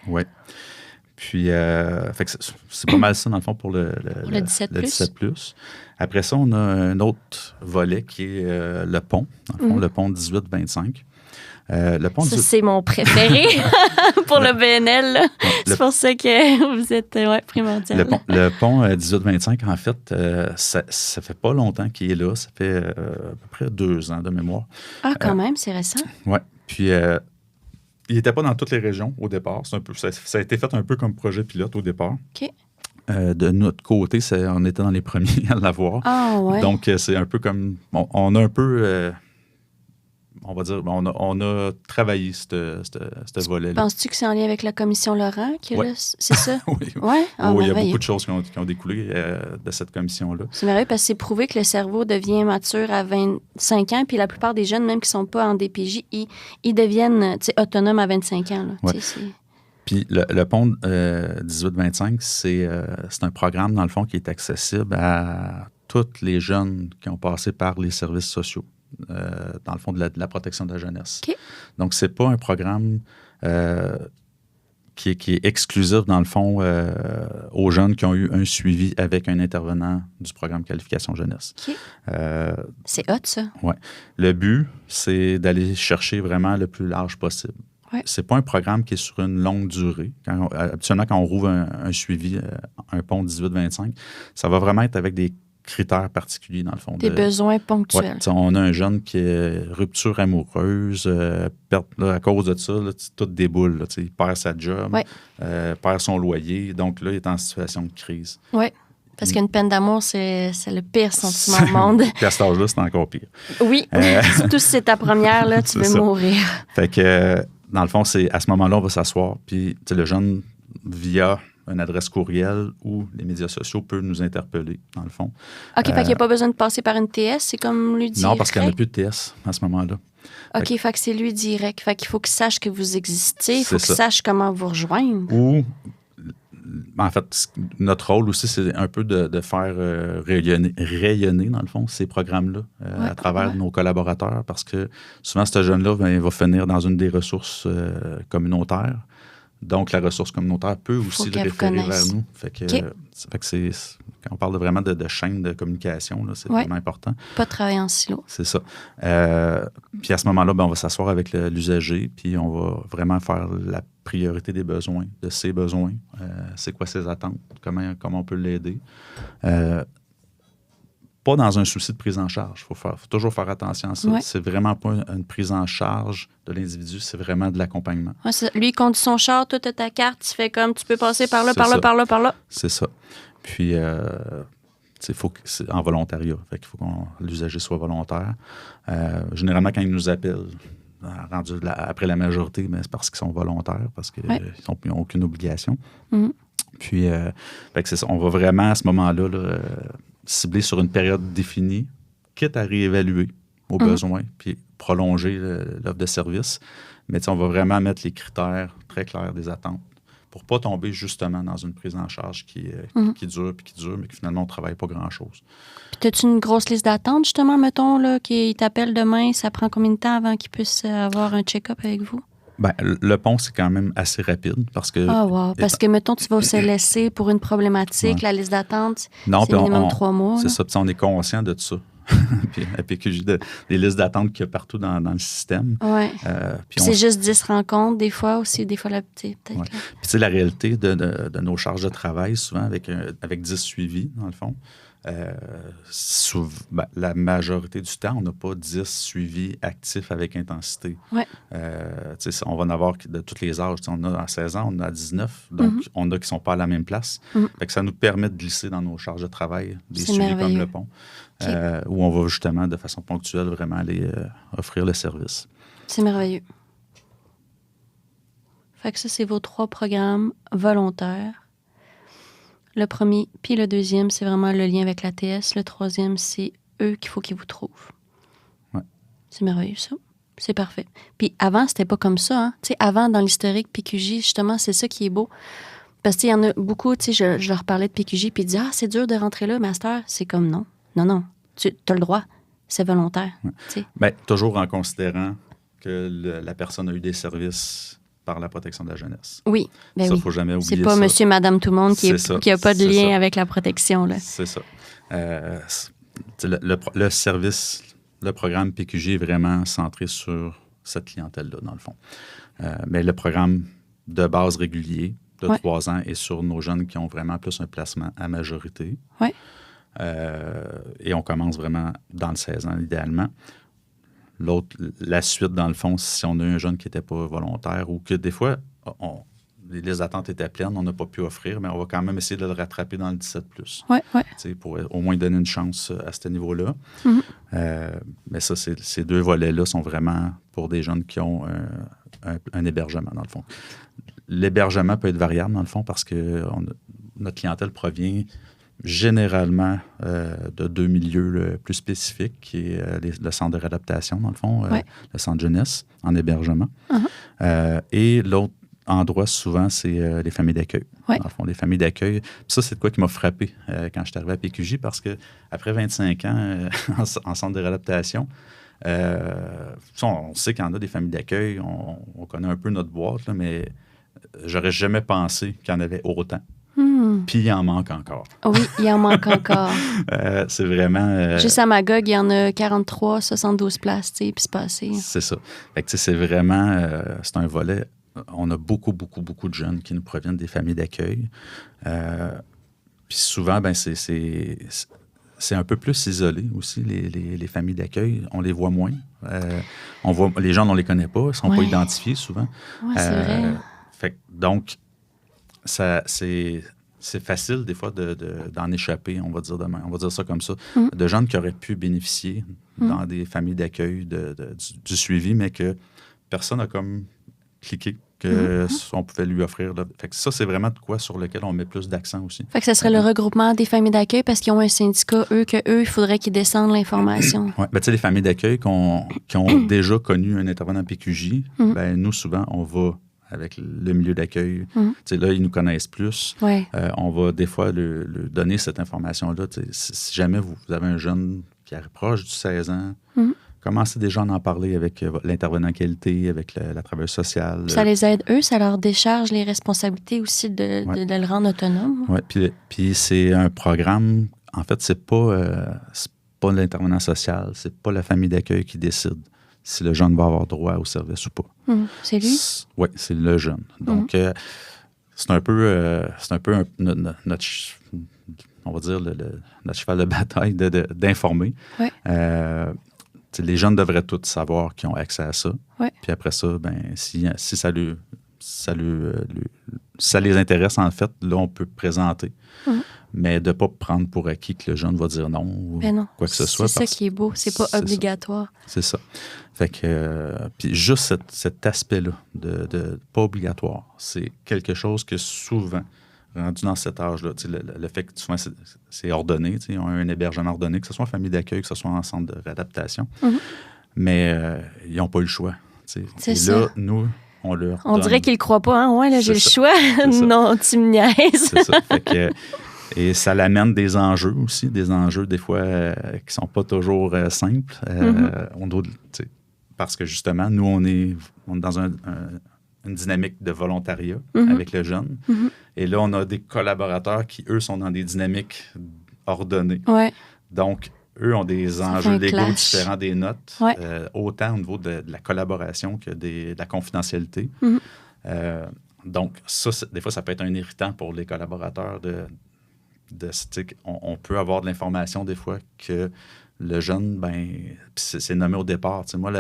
Oui. Puis, fait que c'est pas mal ça, dans le fond, pour le 17+. Après ça, on a un autre volet qui est le pont, dans le fond, le pont 18-25. C'est mon préféré pour le BNL. Là. C'est pour ça que vous êtes primordial. Le pont 18-25, en fait, ça fait pas longtemps qu'il est là. Ça fait à peu près 2 ans de mémoire. Ah, quand même, c'est récent. Oui. Puis, il n'était pas dans toutes les régions au départ. Ça a été fait un peu comme projet pilote au départ. OK. De notre côté, on était dans les premiers à l'avoir. Ah, ouais. Donc, c'est un peu comme... on a un peu... on va dire, on a travaillé ce volet-là. Penses-tu que c'est en lien avec la commission Laurent? Oui. C'est ça? Oui. Ouais? Il y a beaucoup de choses qui ont découlé de cette commission-là. C'est merveilleux parce que c'est prouvé que le cerveau devient mature à 25 ans, puis la plupart des jeunes, même qui ne sont pas en DPJ, ils deviennent autonomes à 25 ans. Là, ouais. Puis le pont 18-25, c'est un programme, dans le fond, qui est accessible à tous les jeunes qui ont passé par les services sociaux. Dans le fond, de la protection de la jeunesse. Okay. Donc, c'est pas un programme qui est exclusif, dans le fond, aux jeunes qui ont eu un suivi avec un intervenant du programme Qualification Jeunesse. Okay. C'est hot, ça. Oui. Le but, c'est d'aller chercher vraiment le plus large possible. Ouais. C'est pas un programme qui est sur une longue durée. Habituellement, quand on rouvre un suivi, un pont 18-25, ça va vraiment être avec des critères particuliers, dans le fond. Des besoins ponctuels. Ouais, on a un jeune qui est rupture amoureuse, à cause de ça, là, tout déboule. Là, il perd sa job, perd son loyer. Donc là, il est en situation de crise. Oui, parce qu'une peine d'amour, c'est le pire sentiment au monde. Puis à cet âge-là, c'est encore pire. Oui, surtout si c'est ta première, là, tu veux mourir. Fait que, dans le fond, c'est à ce moment-là, on va s'asseoir. Puis le jeune, via une adresse courriel ou les médias sociaux peut nous interpeller, dans le fond. OK, fait qu'il n'y a pas besoin de passer par une TS, c'est comme lui direct? Non, parce qu'il n'y en a plus de TS à ce moment-là. OK, fait que c'est lui direct. Fait qu'il faut qu'il sache que vous existez, il faut qu'il sache comment vous rejoindre. Ou, en fait, notre rôle aussi, c'est un peu de faire rayonner, dans le fond, ces programmes-là à travers nos collaborateurs, parce que souvent, ce jeune-là, il va finir dans une des ressources communautaires. Donc, la ressource communautaire peut aussi le référer vers nous. Fait que c'est quand on parle vraiment de chaîne de communication, là, c'est vraiment important. Pas travailler en silo. C'est ça. Puis à ce moment-là, on va s'asseoir avec l'usager, puis on va vraiment faire la priorité des besoins, de ses besoins. C'est quoi ses attentes? Comment on peut l'aider? Pas dans un souci de prise en charge. Il faut toujours faire attention à ça. Ouais. C'est vraiment pas une prise en charge de l'individu, c'est vraiment de l'accompagnement. Ouais, lui, il conduit son char, toi, tu as ta carte, tu fais comme, tu peux passer par là, par là, par là, par là. C'est ça. Puis, faut que c'est en volontariat. Fait qu'il faut que l'usager soit volontaire. Généralement, quand ils nous appellent, rendu après la majorité, mais c'est parce qu'ils sont volontaires, parce qu'ils n'ont aucune obligation. Mm-hmm. Puis, fait que c'est ça. On va vraiment, à ce moment-là, cibler sur une période définie, quitte à réévaluer aux besoins, puis prolonger l'offre de service. Mais on va vraiment mettre les critères très clairs des attentes pour ne pas tomber justement dans une prise en charge qui dure, mais que finalement, on ne travaille pas grand-chose. Puis, as-tu une grosse liste d'attente, justement, mettons, là, qui t'appelle demain? Ça prend combien de temps avant qu'il puisse avoir un check-up avec vous? Bien, le pont, c'est quand même assez rapide parce que... Ah, wow. Parce que, mettons, tu vas au CLSC pour une problématique, la liste d'attente, c'est minimum 3 mois. C'est ça, puis on est conscient de ça. Puis à PQJ, des listes d'attente qu'il y a partout dans le système. Oui. Puis c'est juste 10 rencontres, des fois aussi, des fois la petite. Puis tu sais, la réalité de nos charges de travail, souvent avec 10 suivis, dans le fond, la majorité du temps, on n'a pas 10 suivis actifs avec intensité. Ouais. On va en avoir de tous les âges. On a à 16 ans, on a à 19, donc on a qui ne sont pas à la même place. Fait que ça nous permet de glisser dans nos charges de travail des suivis comme le pont, où on va justement, de façon ponctuelle, vraiment aller offrir le service. C'est merveilleux. Fait que ça, c'est vos 3 programmes volontaires. Le premier, puis le deuxième, c'est vraiment le lien avec l'ATS. Le troisième, c'est eux qu'il faut qu'ils vous trouvent. Ouais. C'est merveilleux, ça. C'est parfait. Puis avant, c'était pas comme ça. Hein? Tu sais, avant, dans l'historique PQJ, justement, c'est ça qui est beau. Parce qu'il y en a beaucoup, tu sais, je leur parlais de PQJ, puis ils disaient « Ah, c'est dur de rentrer là, master. » C'est comme non. Non. Tu as le droit. C'est volontaire. Ouais. Bien, toujours en considérant que la personne a eu des services par la protection de la jeunesse. Oui, ça, il ne faut jamais oublier ça. C'est pas monsieur, madame, tout le monde qui n'a pas de lien avec la protection. Là. C'est ça. Le service, le programme PQJ est vraiment centré sur cette clientèle-là, dans le fond. Mais le programme de base régulier de 3 ans est sur nos jeunes qui ont vraiment plus un placement à majorité. Oui. Et on commence vraiment dans le 16 ans, idéalement. La suite, dans le fond, si on a un jeune qui n'était pas volontaire ou que des fois, les attentes étaient pleines, on n'a pas pu offrir, mais on va quand même essayer de le rattraper dans le 17+. Oui. Pour au moins donner une chance à ce niveau-là. Mais ça, ces 2 volets-là sont vraiment pour des jeunes qui ont un hébergement, dans le fond. L'hébergement peut être variable, dans le fond, parce que notre clientèle provient généralement de 2 milieux plus spécifiques, qui est le centre de réadaptation, dans le fond, le centre jeunesse, en hébergement. Et l'autre endroit, souvent, c'est les familles d'accueil. Dans le fond, les familles d'accueil. Puis ça, c'est de quoi qui m'a frappé quand je suis arrivé à PQJ, parce qu'après 25 ans en centre de réadaptation, on sait qu'il y en a des familles d'accueil, on connaît un peu notre boîte, là, mais j'aurais jamais pensé qu'il y en avait autant. Puis il en manque encore. Oui, il en manque encore. C'est vraiment... Juste à Magog, il y en a 43, 72 places, tu sais, puis c'est passé. C'est ça. Fait que, c'est vraiment... c'est un volet... On a beaucoup de jeunes qui nous proviennent des familles d'accueil. Puis souvent, c'est un peu plus isolé aussi, les familles d'accueil. On les voit moins. Les gens, on ne les connaît pas. Ils ne sont pas identifiés souvent. Oui, c'est vrai. Fait que, donc, c'est facile des fois d'en échapper, on va dire ça comme ça, de gens qui auraient pu bénéficier dans des familles d'accueil du suivi, mais que personne n'a comme cliqué qu'on pouvait lui offrir. Là. Fait que ça, c'est vraiment de quoi sur lequel on met plus d'accent aussi. Fait que ce serait le regroupement des familles d'accueil parce qu'ils ont un syndicat, eux, il faudrait qu'ils descendent l'information. Oui, ben, tu sais, les familles d'accueil qui ont déjà connu un intervenant PQJ, ben, nous, souvent, on va avec le milieu d'accueil. Là, ils nous connaissent plus. On va des fois leur donner cette information-là. Si jamais vous avez un jeune qui est proche du 16 ans, commencez déjà à en parler avec l'intervenant qualité, avec la travailleuse sociale. Ça les aide, eux, ça leur décharge les responsabilités aussi de le rendre autonome. Oui, puis c'est un programme, en fait, c'est pas l'intervenant social, c'est pas la famille d'accueil qui décide si le jeune va avoir droit au service ou pas. C'est lui? Oui, c'est le jeune. Donc, c'est un peu, notre, on va dire, notre cheval de bataille d'informer. Les jeunes devraient tous savoir qu'ils ont accès à ça. Puis après ça, ben, si ça les intéresse, en fait, là, on peut présenter. Mais de ne pas prendre pour acquis que le jeune va dire non ou quoi que ce soit. C'est ça qui est beau. C'est pas obligatoire. C'est ça. Fait que, puis juste cet aspect-là de pas obligatoire, c'est quelque chose que souvent, rendu dans cet âge-là, le fait que souvent c'est ordonné, ils ont un hébergement ordonné, que ce soit en famille d'accueil, que ce soit en centre de réadaptation, mais ils n'ont pas eu le choix. Et ça. Là, nous, on leur donne... On dirait qu'ils ne croient pas, hein? Ouais, là, j'ai le choix. Non, tu me niaises. C'est ça. Fait que, et ça l'amène des enjeux aussi, des fois qui ne sont pas toujours simples. On doit, parce que justement, nous, on est dans une dynamique de volontariat avec le jeune. Et là, on a des collaborateurs qui, eux, sont dans des dynamiques ordonnées. Donc, eux ont des enjeux légaux différents des nôtres, autant au niveau de la collaboration que de la confidentialité. Donc, ça, des fois, ça peut être un irritant pour les collaborateurs on peut avoir de l'information des fois que le jeune, c'est nommé au départ. Moi,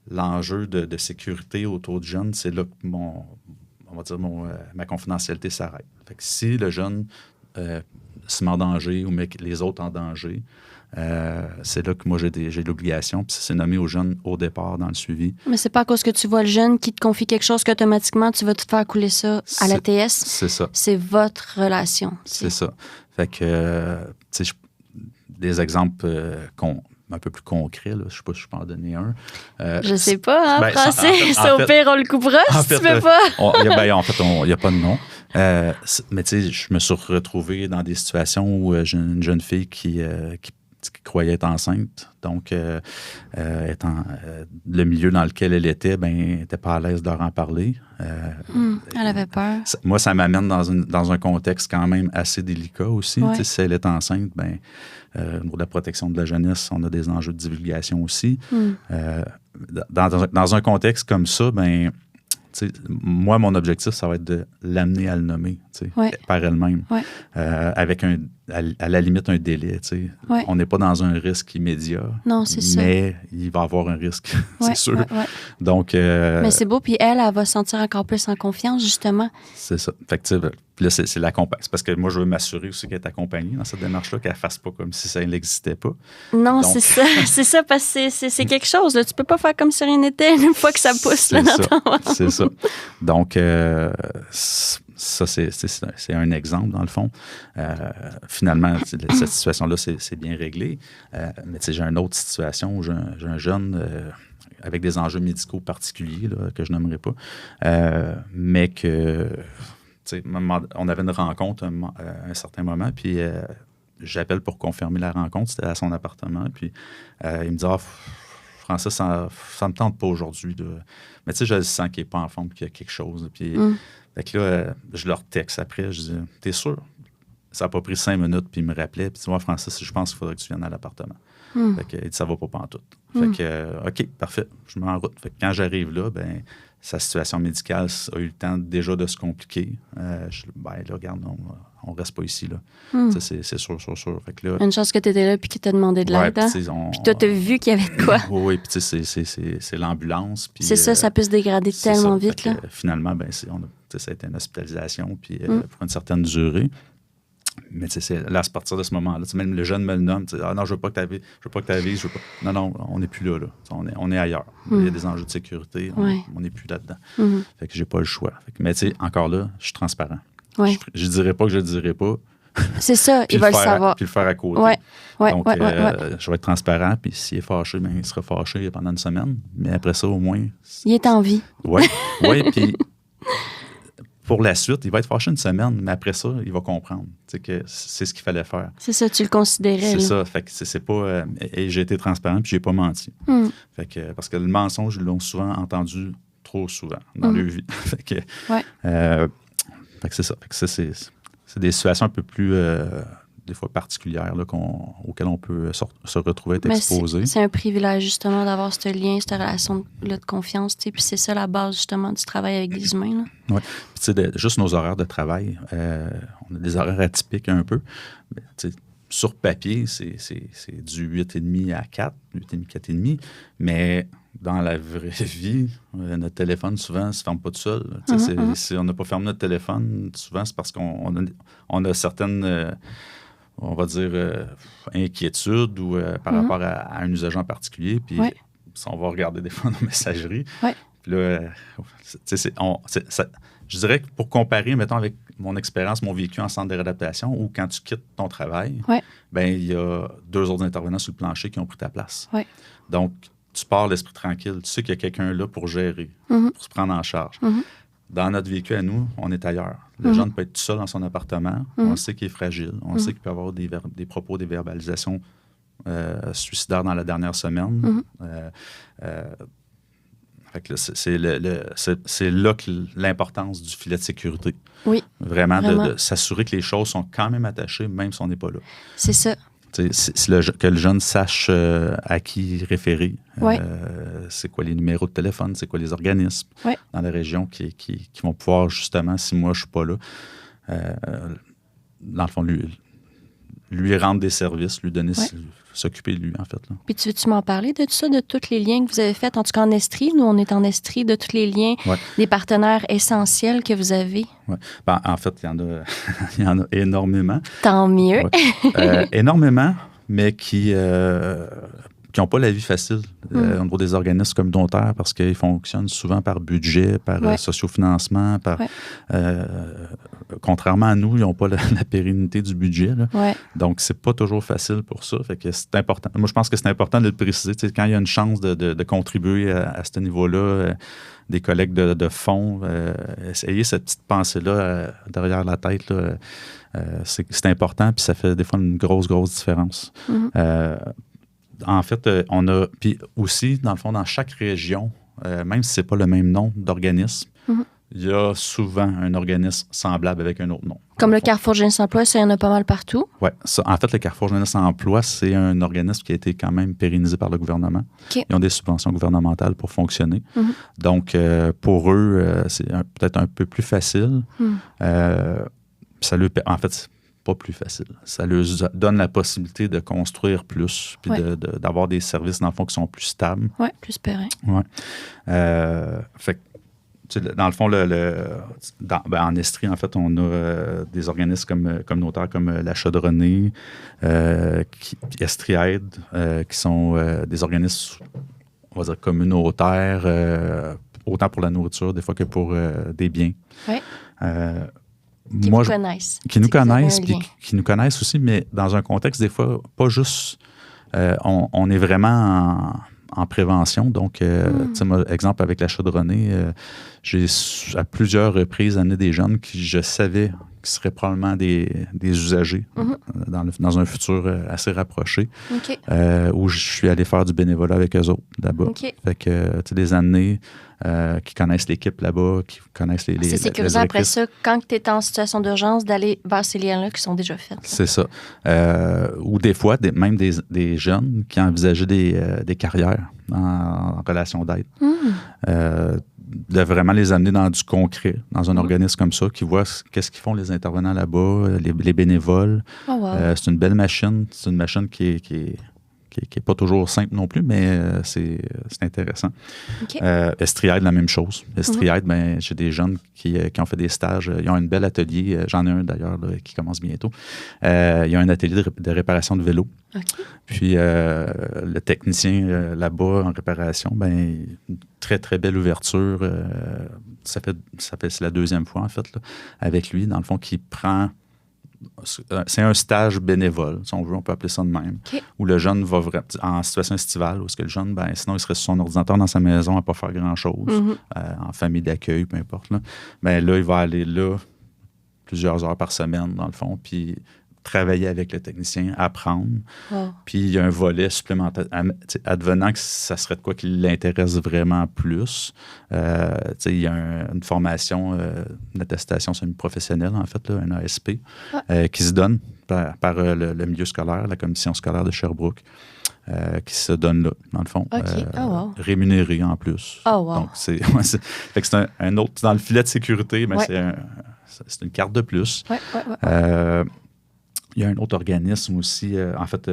l'enjeu de sécurité autour du jeune, c'est là que ma confidentialité s'arrête. Fait que si le jeune se met en danger ou met les autres en danger, c'est là que moi, j'ai l'obligation. Puis c'est nommé aux jeunes au départ dans le suivi. Mais c'est pas à cause que tu vois le jeune qui te confie quelque chose qu'automatiquement, tu vas tout faire couler ça à l'ATS. C'est ça. C'est votre relation. C'est ça. Fait que, des exemples un peu plus concrets, là. Je sais pas si je peux en donner un. Je sais pas, hein, Francis? Au pire, on le coupera si tu peux pas. En fait, il n'y a pas de nom. Mais tu sais, je me suis retrouvé dans des situations où j'ai une jeune fille qui croyait être enceinte. Donc, étant le milieu dans lequel elle était, n'était pas à l'aise de leur en parler. Elle avait peur. Moi, ça m'amène dans un contexte quand même assez délicat aussi. Ouais. Si elle est enceinte, au niveau de la protection de la jeunesse, on a des enjeux de divulgation aussi. Dans un contexte comme ça, moi, mon objectif, ça va être de l'amener à le nommer par elle-même, avec à la limite un délai. Ouais. On n'est pas dans un risque immédiat, non, c'est ça. Mais il va y avoir un risque, c'est sûr. Ouais. Donc, mais c'est beau, puis elle va se sentir encore plus en confiance, justement. C'est ça. Fait que, là, c'est l'accompagnement. C'est parce que moi, je veux m'assurer aussi qu'elle est accompagnée dans cette démarche-là, qu'elle ne fasse pas comme si ça n'existait pas. Non, donc, c'est ça. C'est ça, parce que c'est quelque chose. Là. Tu peux pas faire comme si rien n'était une fois que ça pousse. Là, c'est ça. Donc, ça, c'est un exemple, dans le fond. Finalement, cette situation-là, c'est bien réglé. Mais j'ai une autre situation où j'ai un jeune avec des enjeux médicaux particuliers là, que je nommerai pas, mais que... on avait une rencontre à un certain moment, puis j'appelle pour confirmer la rencontre. C'était à son appartement, puis il me dit « Ah, Francis, ça me tente pas aujourd'hui. » Mais tu sais, je le sens qu'il n'est pas en forme, qu'il y a quelque chose. Puis fait que là, je leur texte après, je dis « T'es sûr? » Ça n'a pas pris 5 minutes, puis il me rappelait, puis tu vois, Francis, je pense qu'il faudrait que tu viennes à l'appartement. Fait que, il dit « Ça va pas pantoute. » Fait que, OK, parfait, je me mets en route. Fait que quand j'arrive là, sa situation médicale a eu le temps déjà de se compliquer. Là, regarde, on reste pas ici. Là. C'est sûr. Fait que là, une chance que tu étais là puis qu'il t'a demandé de l'aide. Puis toi, tu as vu qu'il y avait de quoi. Oui, puis c'est l'ambulance. C'est ça peut se dégrader tellement vite. Là. Finalement, ça a été une hospitalisation puis, pour une certaine durée. Mais là, à partir de ce moment-là, même le jeune me le nomme. Ah non, je veux pas que tu avises. Non, on n'est plus là. On est ailleurs. Il y a des enjeux de sécurité. On n'est plus là-dedans. Fait que j'ai pas le choix. Mais encore là, je suis transparent. Ouais. Je dirais pas que je le dirais pas. C'est ça, il va le savoir. Puis le faire à côté. Donc, je vais être transparent. Puis s'il est fâché, il sera fâché pendant une semaine. Mais après ça, au moins... Il est en vie. Oui, puis... Pour la suite, il va être fâché une semaine, mais après ça, il va comprendre que c'est ce qu'il fallait faire. C'est ça, tu le considérais. C'est ça. Fait que c'est pas... et j'ai été transparent, puis j'ai pas menti. Fait que, parce que le mensonge, ils l'ont souvent entendu trop souvent dans leur vie. Fait que c'est ça. Fait que c'est des situations un peu plus... des fois particulières là, auxquelles on peut se retrouver, être exposé. C'est un privilège, justement, d'avoir ce lien, cette relation-là de confiance. Puis c'est ça la base, justement, du travail avec des humains. Oui. Puis, juste nos horaires de travail, on a des horaires atypiques un peu. Mais, sur papier, c'est du 8h30 à 4, 8h30, 4h30. Mais dans la vraie vie, notre téléphone, souvent, ne se ferme pas tout seul. Si on n'a pas fermé notre téléphone, souvent, c'est parce qu'on a certaines... on va dire, inquiétude ou par rapport à un usage en particulier. Puis on va regarder des fois nos messageries. Puis là, je dirais que pour comparer, mettons, avec mon expérience, mon vécu en centre de réadaptation, où quand tu quittes ton travail, il y a 2 autres intervenants sur le plancher qui ont pris ta place. Donc, tu pars l'esprit tranquille. Tu sais qu'il y a quelqu'un là pour gérer, pour se prendre en charge. Dans notre vécu à nous, on est ailleurs. Le jeune peut être tout seul dans son appartement. On sait qu'il est fragile. On sait qu'il peut avoir des propos, des verbalisations suicidaires dans la dernière semaine. Fait que c'est là que l'importance du filet de sécurité. Oui. Vraiment. De s'assurer que les choses sont quand même attachées, même si on n'est pas là. C'est ça. Que le jeune sache à qui référer. C'est quoi les numéros de téléphone, c'est quoi les organismes dans la région qui vont pouvoir, justement, si moi je ne suis pas là, dans le fond, lui rendre des services, lui donner, s'occuper de lui, en fait. Là. Puis tu veux-tu m'en parler de tout ça, de tous les liens que vous avez faits, en tout cas en Estrie? Nous, on est en Estrie, de tous les liens, des partenaires essentiels que vous avez. Ouais. Ben, en fait, il y en a énormément. Tant mieux. Énormément, mais qui n'ont pas la vie facile au niveau des organismes communautaires parce qu'ils fonctionnent souvent par budget, par sociofinancement, contrairement à nous, ils n'ont pas la pérennité du budget. Là. Ouais. Donc, c'est pas toujours facile pour ça. Fait que c'est important. Moi, je pense que c'est important de le préciser. Tu sais, quand il y a une chance de contribuer à ce niveau-là, des collègues de fonds, essayez cette petite pensée-là derrière la tête. Là, c'est important, puis ça fait des fois une grosse différence. En fait, on a... Puis aussi, dans le fond, dans chaque région, même si ce n'est pas le même nom d'organisme, il y a souvent un organisme semblable avec un autre nom. Comme le Carrefour Jeunesse Emploi, ça, il y en a pas mal partout. Oui. En fait, le Carrefour Jeunesse Emploi, c'est un organisme qui a été quand même pérennisé par le gouvernement. Okay. Ils ont des subventions gouvernementales pour fonctionner. Donc, pour eux, c'est peut-être un peu plus facile. Ça leur... En fait, c'est pas plus facile. Ça leur donne la possibilité de construire plus puis d'avoir des services, dans le fond, qui sont plus stables. Oui, plus pérennes. Oui. Fait que, dans le fond, en Estrie, en fait, on a des organismes communautaires comme la Chaudronnée, Estrie-Aide, qui sont des organismes, on va dire, communautaires, autant pour la nourriture, des fois, que pour des biens. Oui. Qui nous connaissent, puis qui nous connaissent aussi, mais dans un contexte, des fois, pas juste... on est vraiment en prévention. Donc, tu sais, moi, exemple, avec la Chaudronnée, j'ai à plusieurs reprises amené des jeunes qui, je savais, qui seraient probablement des usagers dans un futur assez rapproché, où je suis allé faire du bénévolat avec eux autres là-bas. Fait que, tu sais, des années qui connaissent l'équipe là-bas, qui connaissent les c'est sécurisant après ça, quand tu es en situation d'urgence, d'aller vers ces liens-là qui sont déjà faits. C'est ça. Ou des fois, même des jeunes qui envisageaient des carrières en relation d'aide. De vraiment les amener dans du concret, dans un organisme comme ça, qui voit qu'est-ce qu'ils font les intervenants là-bas, les bénévoles. Oh, wow. C'est une belle machine. C'est une machine qui est pas toujours simple non plus, mais c'est intéressant. Estrie-Aide, la même chose. Estrie-Aide, ben, j'ai des jeunes qui ont fait des stages. Ils ont un bel atelier. J'en ai un d'ailleurs là, qui commence bientôt. Il y a un atelier de réparation de vélo. Puis le technicien là-bas en réparation, ben, très, très belle ouverture. C'est la deuxième fois, en fait, là, avec lui, dans le fond, qui prend... C'est un stage bénévole, si on veut, on peut appeler ça de même, où le jeune va en situation estivale, où est-ce que le jeune, ben, sinon, il serait sur son ordinateur dans sa maison à ne pas faire grand-chose, en famille d'accueil, peu importe. Là. Ben, là, il va aller là plusieurs heures par semaine, dans le fond, puis travailler avec le technicien, apprendre. Puis il y a un volet supplémentaire. Advenant que ça serait de quoi qui l'intéresse vraiment plus, il y a une formation, une attestation semi-professionnelle, en fait, là, un ASP, qui se donne par le milieu scolaire, la commission scolaire de Sherbrooke, qui se donne là, dans le fond. Rémunéré en plus. Donc, fait que c'est un autre... Dans le filet de sécurité, mais c'est une carte de plus. Il y a un autre organisme aussi, en fait,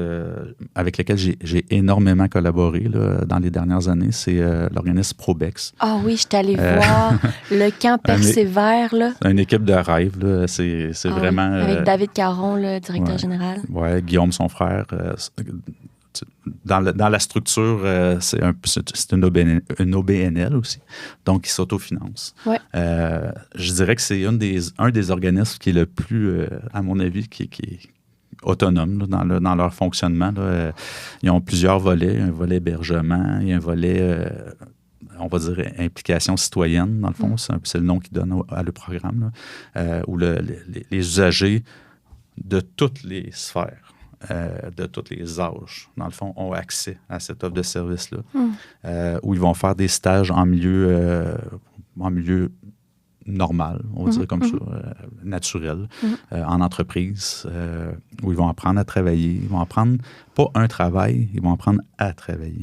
avec lequel j'ai énormément collaboré là, dans les dernières années, c'est l'organisme Probex. Ah oui, je suis allée voir le camp Persévère. Là. C'est une équipe de rêve, là. C'est vraiment... avec David Caron, le directeur général. Oui, Guillaume, son frère. Dans la structure, c'est une OBNL aussi, donc ils s'autofinancent. Je dirais que c'est un des organismes qui est le plus, à mon avis, qui est autonome là, dans leur fonctionnement. Là. Ils ont plusieurs volets, un volet hébergement, il y a un volet, on va dire, implication citoyenne, dans le fond, c'est le nom qu'ils donnent à le programme, là, où les usagers de toutes les sphères, de tous les âges, dans le fond, ont accès à cette offre de service-là, où ils vont faire des stages en milieu normal, on va dire comme ça, naturel, en entreprise, où ils vont apprendre à travailler. Ils vont apprendre, pas un travail, ils vont apprendre à travailler.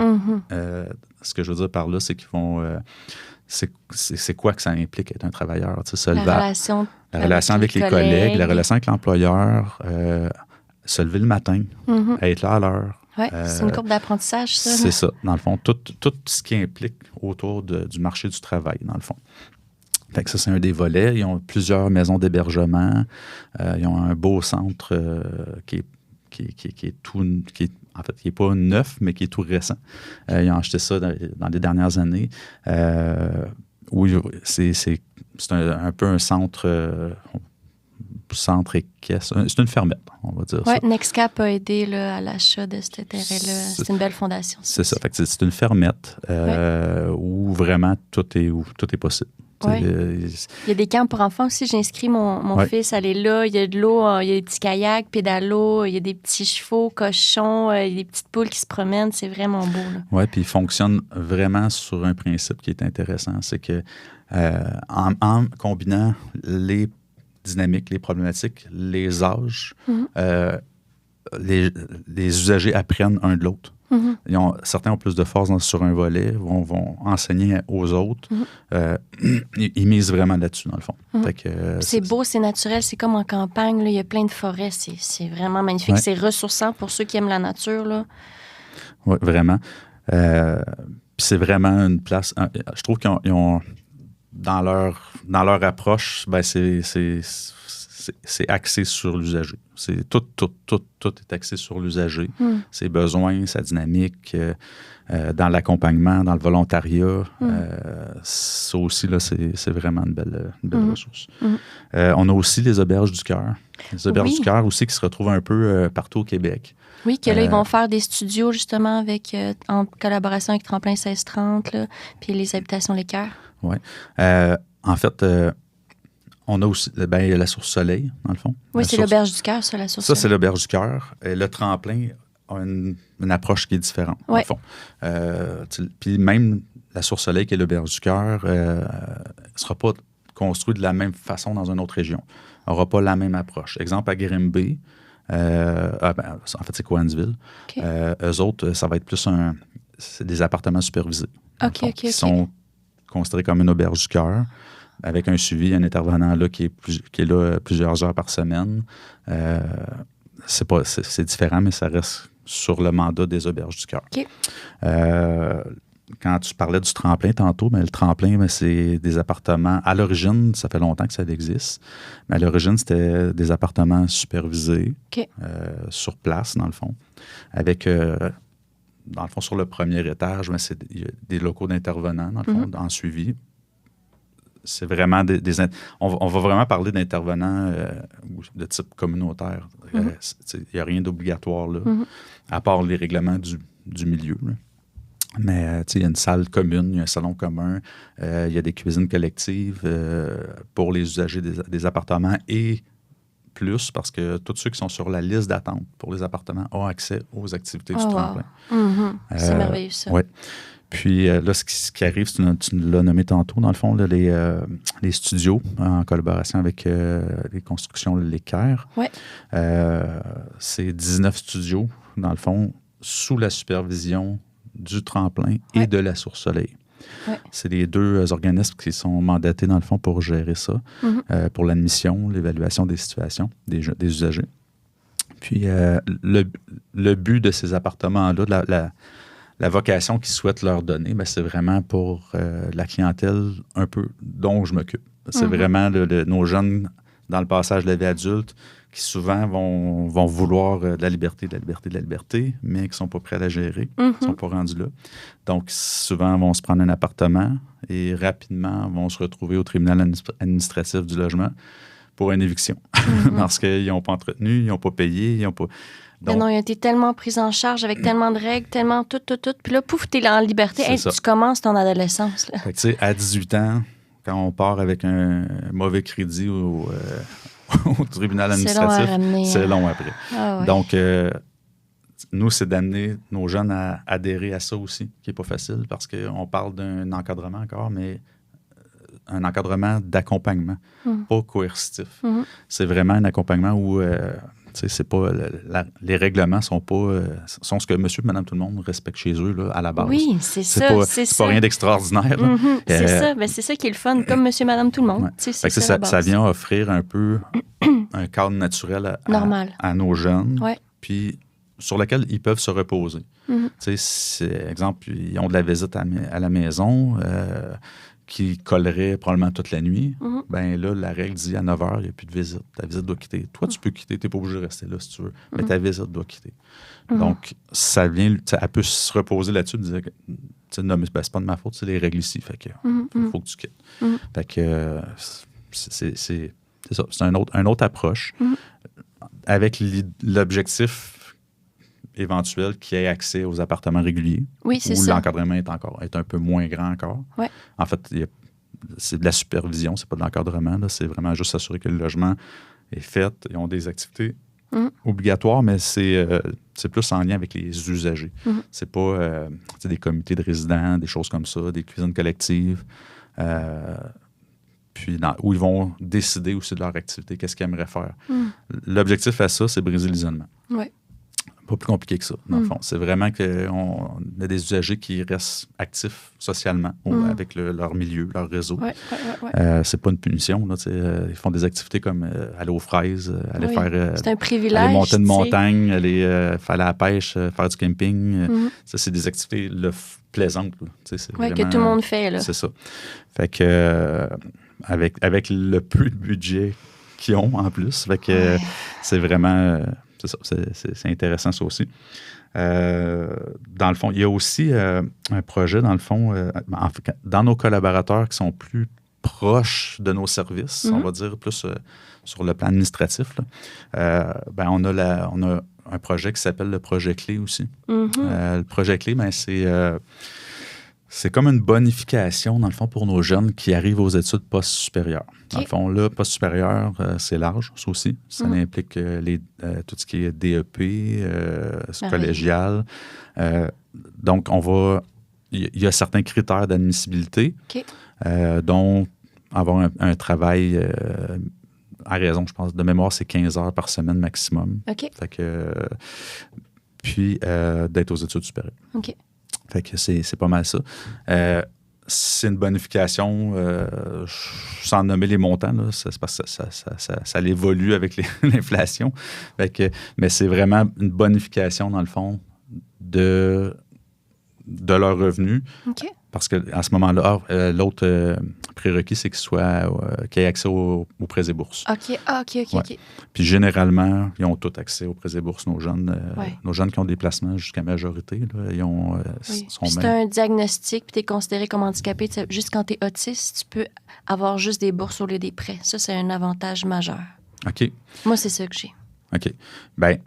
Ce que je veux dire par là, c'est qu'ils vont... c'est quoi que ça implique être un travailleur? Tu sais, la relation avec les collègues, la relation avec l'employeur, se lever le matin, être là à l'heure. Oui, c'est une courbe d'apprentissage, ça. C'est ça, dans le fond. Tout ce qui implique autour du marché du travail, dans le fond. Fait que ça, c'est un des volets. Ils ont plusieurs maisons d'hébergement. Ils ont un beau centre qui est pas neuf, mais qui est tout récent. Ils ont acheté ça dans les dernières années. Oui, c'est un peu un centre équestre. C'est une fermette, on va dire ça. Oui, Nextcap a aidé là, à l'achat de ce terrain-là. C'est une belle fondation. C'est ça. Fait que c'est une fermette où vraiment tout est possible. Ouais. Il y a des camps pour enfants aussi. J'ai inscrit mon fils à aller là. Il y a de l'eau, il y a des petits kayaks, pédalos, il y a des petits chevaux, cochons, il y a des petites poules qui se promènent. C'est vraiment beau. Oui, puis il fonctionne vraiment sur un principe qui est intéressant. C'est que en combinant les dynamiques, les problématiques, les âges, les usagers apprennent un de l'autre. Certains ont plus de force sur un volet, vont enseigner aux autres. Ils misent vraiment là-dessus, dans le fond. Fait que, c'est beau, c'est naturel, c'est comme en campagne. Là, il y a plein de forêts, c'est vraiment magnifique. Ouais. C'est ressourçant pour ceux qui aiment la nature. Oui, vraiment. Puis c'est vraiment une place... Je trouve qu'ils ont dans leur approche, ben c'est axé sur l'usager. Tout est axé sur l'usager. Ses besoins, sa dynamique, dans l'accompagnement, dans le volontariat. Ça aussi, là, c'est vraiment une belle ressource. On a aussi les auberges du cœur. Les auberges du cœur aussi qui se retrouvent un peu partout au Québec. Oui, que là, ils vont faire des studios, justement, en collaboration avec Tremplin 1630, là, puis les habitations Les Cœurs. Oui. En fait... on a aussi la Source Soleil, dans le fond. Oui, c'est l'Auberge du Cœur, ça, la Source Soleil. Ça, c'est l'Auberge du Cœur. Le Tremplin a une approche qui est différente, dans le fond. Puis même la Source Soleil, qui est l'Auberge du Cœur, ne sera pas construite de la même façon dans une autre région. Elle n'aura pas la même approche. Exemple, à Grimby, en fait, c'est Cowansville. Okay. Eux autres, ça va être plus c'est des appartements supervisés. Qui sont considérés comme une Auberge du Cœur, avec un suivi, un intervenant là qui est là plusieurs heures par semaine. C'est différent, mais ça reste sur le mandat des auberges du cœur. Okay. Quand tu parlais du tremplin tantôt, le tremplin, c'est des appartements. À l'origine, ça fait longtemps que ça existe, mais à l'origine, c'était des appartements supervisés, sur place, dans le fond, avec... dans le fond, sur le premier étage, il y a des locaux d'intervenants, dans le fond, en suivi. C'est vraiment on va vraiment parler d'intervenants de type communautaire. Il n'y a rien d'obligatoire là, à part les règlements du milieu. Là. Mais il y a une salle commune, il y a un salon commun, il y a des cuisines collectives pour les usagers des appartements et plus, parce que tous ceux qui sont sur la liste d'attente pour les appartements ont accès aux activités du tremplin. C'est merveilleux, ça. Oui. Puis là, ce qui arrive, tu l'as nommé tantôt, dans le fond, là, les studios en collaboration avec les constructions Les Cœurs. Oui. C'est 19 studios, dans le fond, sous la supervision du Tremplin et de la Source Soleil. Ouais. C'est les deux organismes qui sont mandatés, dans le fond, pour gérer ça, pour l'admission, l'évaluation des situations des usagers. Puis le but de ces appartements-là, la vocation qu'ils souhaitent leur donner, c'est vraiment pour la clientèle un peu dont je m'occupe. C'est vraiment nos jeunes dans le passage de la vie adulte qui souvent vont vouloir de la liberté, mais qui ne sont pas prêts à la gérer, qui ne sont pas rendus là. Donc, souvent, vont se prendre un appartement et rapidement vont se retrouver au tribunal administratif du logement pour une éviction. Parce qu'ils n'ont pas entretenu, ils n'ont pas payé, ils n'ont pas... Donc, non, ils ont été tellement pris en charge avec tellement de règles, tellement tout. Puis là, pouf, t'es en liberté. Hey, tu commences ton adolescence. Là. Fait que, tu sais, à 18 ans, quand on part avec un mauvais crédit au tribunal administratif, c'est long après. Ah, ouais. Donc, nous, c'est d'amener nos jeunes à adhérer à ça aussi, qui n'est pas facile, parce qu'on parle d'un encadrement encore, mais un encadrement d'accompagnement, pas coercitif. C'est vraiment un accompagnement où... C'est pas les règlements sont pas sont ce que monsieur et madame tout le monde respecte chez eux là, à la base. Oui, c'est ça. C'est pas rien d'extraordinaire. C'est ça. Ben, c'est ça qui est le fun, comme monsieur et madame tout le monde. Ouais. C'est ça vient offrir un peu un cadre naturel à nos jeunes, puis sur lequel ils peuvent se reposer. Exemple, ils ont de la visite à la maison qui collerait probablement toute la nuit. Ben là, la règle dit à 9 h, il n'y a plus de visite. Ta visite doit quitter. Toi, tu peux quitter, tu n'es pas obligé de rester là si tu veux, mais ta visite doit quitter. Donc, ça vient, elle peut se reposer là-dessus et dire que non, mais c'est pas de ma faute, c'est les règles ici. Fait que faut que tu quittes. Fait que c'est ça. C'est une autre approche avec l'objectif éventuel qui ait accès aux appartements réguliers. Oui, c'est où ça. l'encadrement est un peu moins grand encore. Ouais. En fait, c'est de la supervision, c'est pas de l'encadrement. Là, c'est vraiment juste s'assurer que le logement est fait. Ils ont des activités obligatoires, mais c'est plus en lien avec les usagers. C'est pas des comités de résidents, des choses comme ça, des cuisines collectives. Puis où ils vont décider aussi de leur activité, qu'est-ce qu'ils aimeraient faire. L'objectif à ça, c'est briser l'isolement. Oui. Pas plus compliqué que ça, dans le fond. C'est vraiment qu'on a des usagers qui restent actifs socialement avec leur milieu, leur réseau. C'est pas une punition. Là, ils font des activités comme aller aux fraises, aller faire... c'est un privilège. Aller monter une montagne, aller faire la pêche, faire du camping. Ça, c'est des activités plaisantes. Oui, que tout le monde fait. Là. C'est ça. Fait que avec le peu de budget qu'ils ont en plus, fait que c'est vraiment... C'est ça, c'est intéressant ça aussi. Dans le fond, il y a aussi un projet, dans le fond, dans nos collaborateurs qui sont plus proches de nos services, on va dire plus sur le plan administratif, là, on a un projet qui s'appelle le projet Clé aussi. Le projet Clé, c'est comme une bonification, dans le fond, pour nos jeunes qui arrivent aux études post-supérieures. Dans le fond, là, post-supérieur, c'est large, ça aussi. Ça implique tout ce qui est DEP, collégial. Donc, il y a certains critères d'admissibilité, dont avoir un travail à raison, je pense, de mémoire, c'est 15 heures par semaine maximum. Fait que, puis, d'être aux études supérieures. Fait que c'est pas mal ça. C'est une bonification, sans nommer les montants, là, c'est parce que ça évolue avec l'inflation. Fait que, mais c'est vraiment une bonification, dans le fond, de leurs revenus. Parce qu'à ce moment-là, l'autre prérequis, c'est qu'il y ait accès aux prêts et bourses. OK. Puis généralement, ils ont tous accès aux prêts et bourses, nos jeunes qui ont des placements jusqu'à majorité. Là, ils ont, sont si tu as un diagnostic puis tu es considéré comme handicapé, juste quand tu es autiste, tu peux avoir juste des bourses au lieu des prêts. Ça, c'est un avantage majeur. OK. Moi, c'est ça que j'ai. OK. Bien,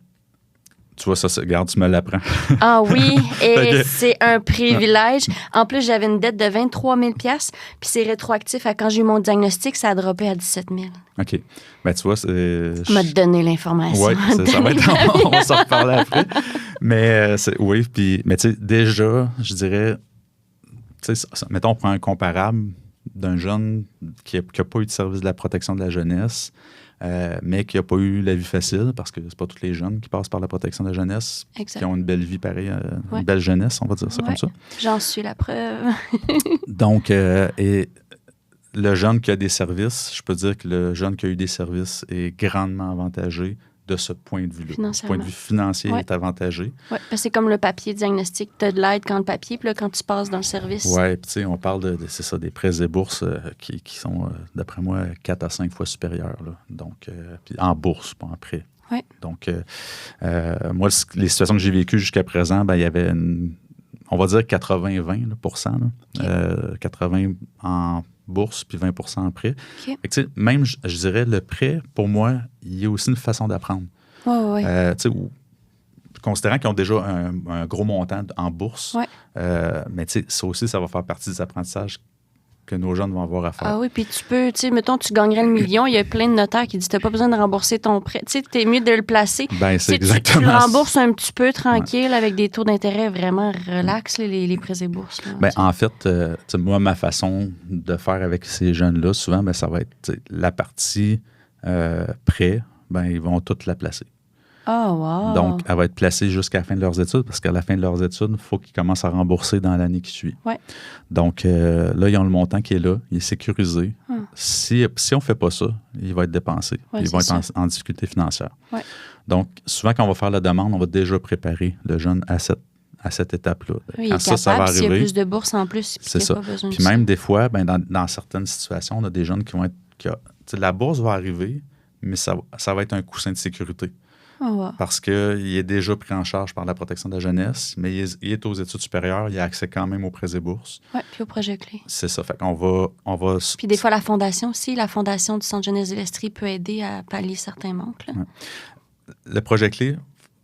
tu vois, ça, regarde, tu me l'apprends. Ah oui, et c'est un privilège. En plus, j'avais une dette de 23 000 puis c'est rétroactif à quand j'ai eu mon diagnostic, ça a droppé à 17 000 OK. Ben, tu vois, c'est... m'a donné l'information. Oui, ça va être... on va s'en reparler après. Mais, oui, puis... Mais, tu sais, déjà, je dirais... Tu sais, mettons, on prend un comparable d'un jeune qui n'a pas eu de service de la protection de la jeunesse, mais qui n'a pas eu la vie facile, parce que c'est pas tous les jeunes qui passent par la protection de la jeunesse, qui ont une belle vie pareille, une belle jeunesse, on va dire ça comme ça. J'en suis la preuve. Donc, et le jeune qui a des services, je peux dire que le jeune qui a eu des services est grandement avantagé de ce point de vue-là. Du point de vue financier, il est avantagé. Oui, parce que c'est comme le papier diagnostic. Tu as de l'aide quand le papier, puis là, quand tu passes dans le service. Oui, puis tu sais, on parle c'est ça, des prêts et bourses qui sont, d'après moi, 4 à 5 fois supérieurs. Là. Donc, puis en bourse, pas en prêt. Oui. Donc, moi, les situations que j'ai vécues jusqu'à présent, il y avait on va dire 80-20 %. 80 en bourse puis 20 % en prêt. Okay. Fait que, même, je dirais, le prêt, pour moi, il y a aussi une façon d'apprendre. Oui. Considérant qu'ils ont déjà un gros montant en bourse, mais ça aussi, ça va faire partie des apprentissages que nos jeunes vont avoir à faire. Ah oui, puis tu peux, mettons, tu gagnerais le million, il y a plein de notaires qui disent, tu n'as pas besoin de rembourser ton prêt. Tu sais, t'es mieux de le placer. Ben, c'est exactement tu le rembourses un petit peu tranquille avec des taux d'intérêt vraiment relax, les prêts et bourses. Là, ben, en fait, moi, ma façon de faire avec ces jeunes-là, souvent, ça va être la partie prêt, ils vont toutes la placer. Oh, wow! Donc, elle va être placée jusqu'à la fin de leurs études parce qu'à la fin de leurs études, il faut qu'ils commencent à rembourser dans l'année qui suit. Ouais. Donc, là, ils ont le montant qui est là, il est sécurisé. Si on ne fait pas ça, il va être dépensé. Ouais, ils vont c'est être en difficulté financière. Ouais. Donc, souvent, quand on va faire la demande, on va déjà préparer le jeune à cette étape-là. Oui, quand il est capable, ça va s'il y a arriver, plus de bourses en plus, puis c'est il n'y ça. a pas besoin Puis de même ça. des fois, ben, dans certaines situations, on a des jeunes qui vont être... la bourse va arriver, mais ça va être un coussin de sécurité. Oh, wow. Parce qu'il est déjà pris en charge par la protection de la jeunesse, mais il est aux études supérieures, il a accès quand même au prêt et bourse. Oui, puis au projet clé. C'est ça. Fait qu'on va... Puis des fois, la fondation aussi, la fondation du Centre jeunesse de l'Estrie peut aider à pallier certains manques. Là. Ouais. Le projet clé,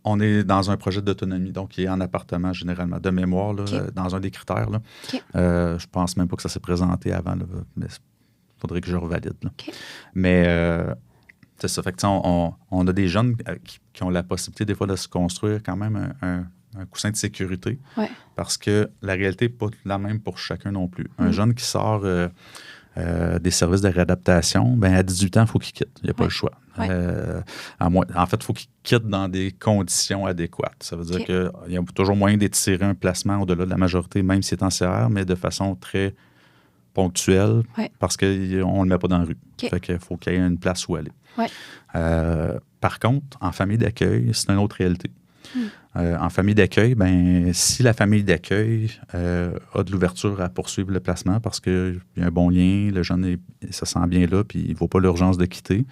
on est dans un projet d'autonomie, donc il est en appartement généralement. De mémoire, là, dans un des critères. Là. Okay. Je pense même pas que ça s'est présenté avant, là, mais il faudrait que je revalide. Là. Okay. Mais... c'est ça. Fait que, on a des jeunes qui ont la possibilité des fois de se construire quand même un coussin de sécurité parce que la réalité n'est pas la même pour chacun non plus. Un jeune qui sort des services de réadaptation, ben à 18 ans, il faut qu'il quitte. Il n'y a pas le choix. En fait, il faut qu'il quitte dans des conditions adéquates. Ça veut dire qu'il y a toujours moyen d'étirer un placement au-delà de la majorité, même si c'est en CR, mais de façon très ponctuelle parce qu'on ne le met pas dans la rue. Fait qu'il faut qu'il y ait une place où aller. Par contre, en famille d'accueil, c'est une autre réalité. En famille d'accueil, ben, si la famille d'accueil a de l'ouverture à poursuivre le placement parce qu'il y a un bon lien, le jeune se sent bien là, puis il ne vaut pas l'urgence de quitter,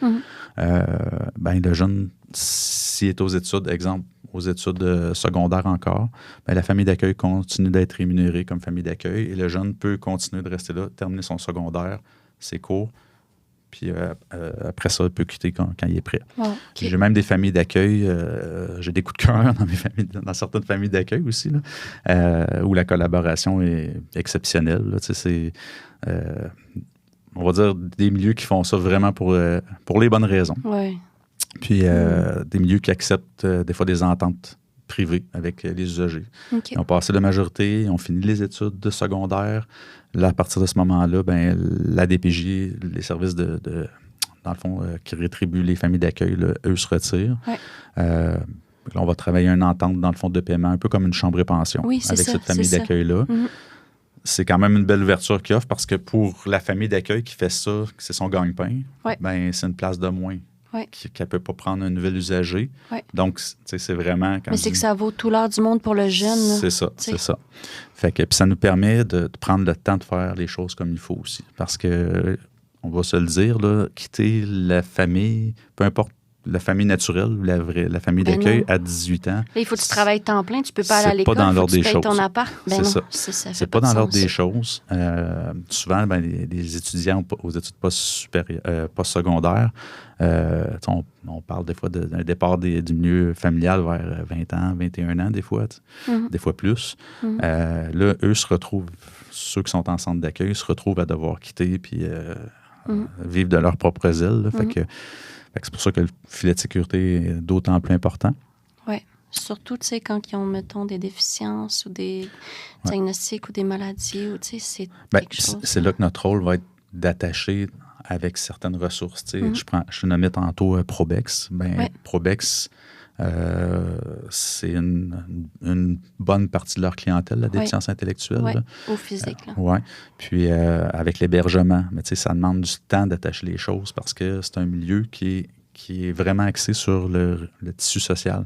ben, le jeune, s'il est aux études, exemple, aux études secondaires encore, ben, la famille d'accueil continue d'être rémunérée comme famille d'accueil et le jeune peut continuer de rester là, terminer son secondaire, ses cours, puis après ça, il peut quitter quand il est prêt. J'ai même des familles d'accueil, j'ai des coups de cœur dans certaines familles d'accueil aussi, là, où la collaboration est exceptionnelle. Là, c'est, on va dire, des milieux qui font ça vraiment pour les bonnes raisons. Ouais. Puis des milieux qui acceptent des fois des ententes privées avec les usagers. Ils ont passé la majorité, ils ont fini les études de secondaire. Là, à partir de ce moment-là, ben, la DPJ, les services dans le fond, qui rétribuent les familles d'accueil, là, eux se retirent. Là, on va travailler une entente dans le fond de paiement, un peu comme une chambre et pension avec cette famille d'accueil-là. C'est quand même une belle ouverture qu'il offre parce que pour la famille d'accueil qui fait ça, c'est son gagne-pain, ben, c'est une place de moins. Qu'elle ne peut pas prendre un nouvel usager. Donc, c'est vraiment... Mais c'est que ça vaut tout l'heure du monde pour le jeune. C'est ça, c'est ça. Fait que, puis ça nous permet de prendre le temps de faire les choses comme il faut aussi. Parce que, on va se le dire, là, quitter la famille, peu importe la famille naturelle ou la famille d'accueil à 18 ans. Là, il faut que tu travailles temps plein, tu peux pas aller à l'école, pas dans l'ordre des choses. Ton appart. Ben c'est non, ça. C'est pas dans l'ordre des choses. Souvent, ben, les étudiants aux études post-secondaires, on parle des fois d'un départ du milieu familial vers 20 ans, 21 ans des fois, des fois plus. Là, eux se retrouvent, ceux qui sont en centre d'accueil, se retrouvent à devoir quitter puis vivre de leurs propres ailes. Fait que c'est pour ça que le filet de sécurité est d'autant plus important. Oui. Surtout, tu sais, quand ils ont, mettons, des déficiences ou des diagnostics ou des maladies, ou tu sais, c'est quelque chose. C'est là que notre rôle va être d'attacher avec certaines ressources. Tu sais, je nommais tantôt Probex. Probex, c'est une bonne partie de leur clientèle, la déficience intellectuelle. Ou physique. Oui. Puis avec l'hébergement, mais tu sais, ça demande du temps d'attacher les choses parce que c'est un milieu qui est vraiment axé sur le tissu social.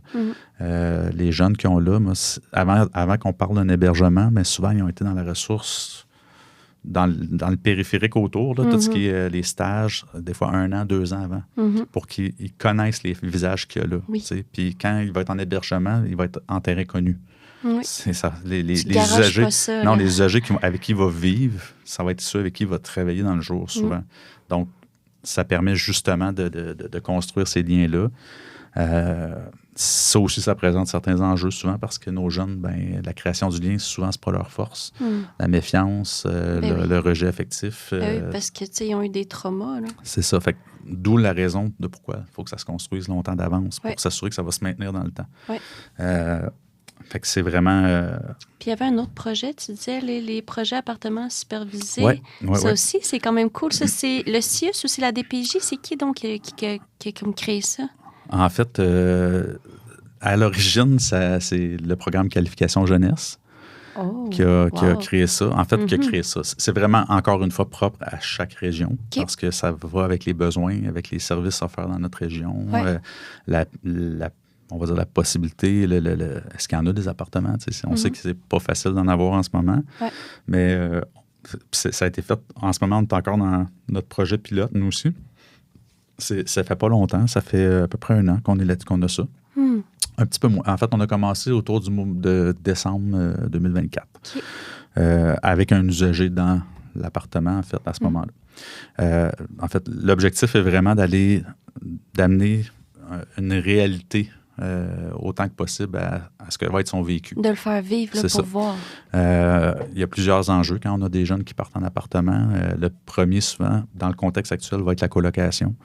Les jeunes qui ont là, moi, avant qu'on parle d'un hébergement, mais souvent, ils ont été dans la ressource, dans le périphérique autour, là, tout ce qui est les stages, des fois 1 an, 2 ans avant, pour qu'ils connaissent les visages qu'il y a là. Puis quand il va être en hébergement, il va être en terrain connu. C'est ça. Les usagers, les usagers avec qui il va vivre, ça va être ceux avec qui il va travailler dans le jour, souvent. Donc, ça permet justement de construire ces liens-là. Ça aussi, ça présente certains enjeux souvent parce que nos jeunes, ben, la création du lien, souvent, c'est pas leur force. La méfiance, le rejet affectif. Oui, parce que, tu sais, ils ont eu des traumas, là. C'est ça. Fait que, d'où la raison de pourquoi il faut que ça se construise longtemps d'avance pour s'assurer que ça va se maintenir dans le temps. Fait que c'est vraiment... Puis il y avait un autre projet, tu disais, les projets appartements supervisés. Ça aussi, c'est quand même cool. Ça, c'est le CIUS ou c'est la DPJ? C'est qui donc qui a comme créé ça? En fait, à l'origine, c'est le programme Qualification Jeunesse qui a créé ça. En fait, qui a créé ça. C'est vraiment, encore une fois, propre à chaque région parce que ça va avec les besoins, avec les services offerts dans notre région, on va dire la possibilité, est-ce qu'il y en a des appartements? On sait que c'est pas facile d'en avoir en ce moment, mais ça a été fait. En ce moment, on est encore dans notre projet pilote, nous aussi. Ça fait pas longtemps, ça fait à peu près 1 an qu'on a ça. Un petit peu moins. En fait, on a commencé autour de décembre 2024 avec un usager dans l'appartement, en fait, à ce moment-là. En fait, l'objectif est vraiment d'amener une réalité autant que possible à ce que va être son vécu. De le faire vivre, là, pour voir. Il y a plusieurs enjeux quand on a des jeunes qui partent en appartement. Le premier, souvent, dans le contexte actuel, va être la colocation.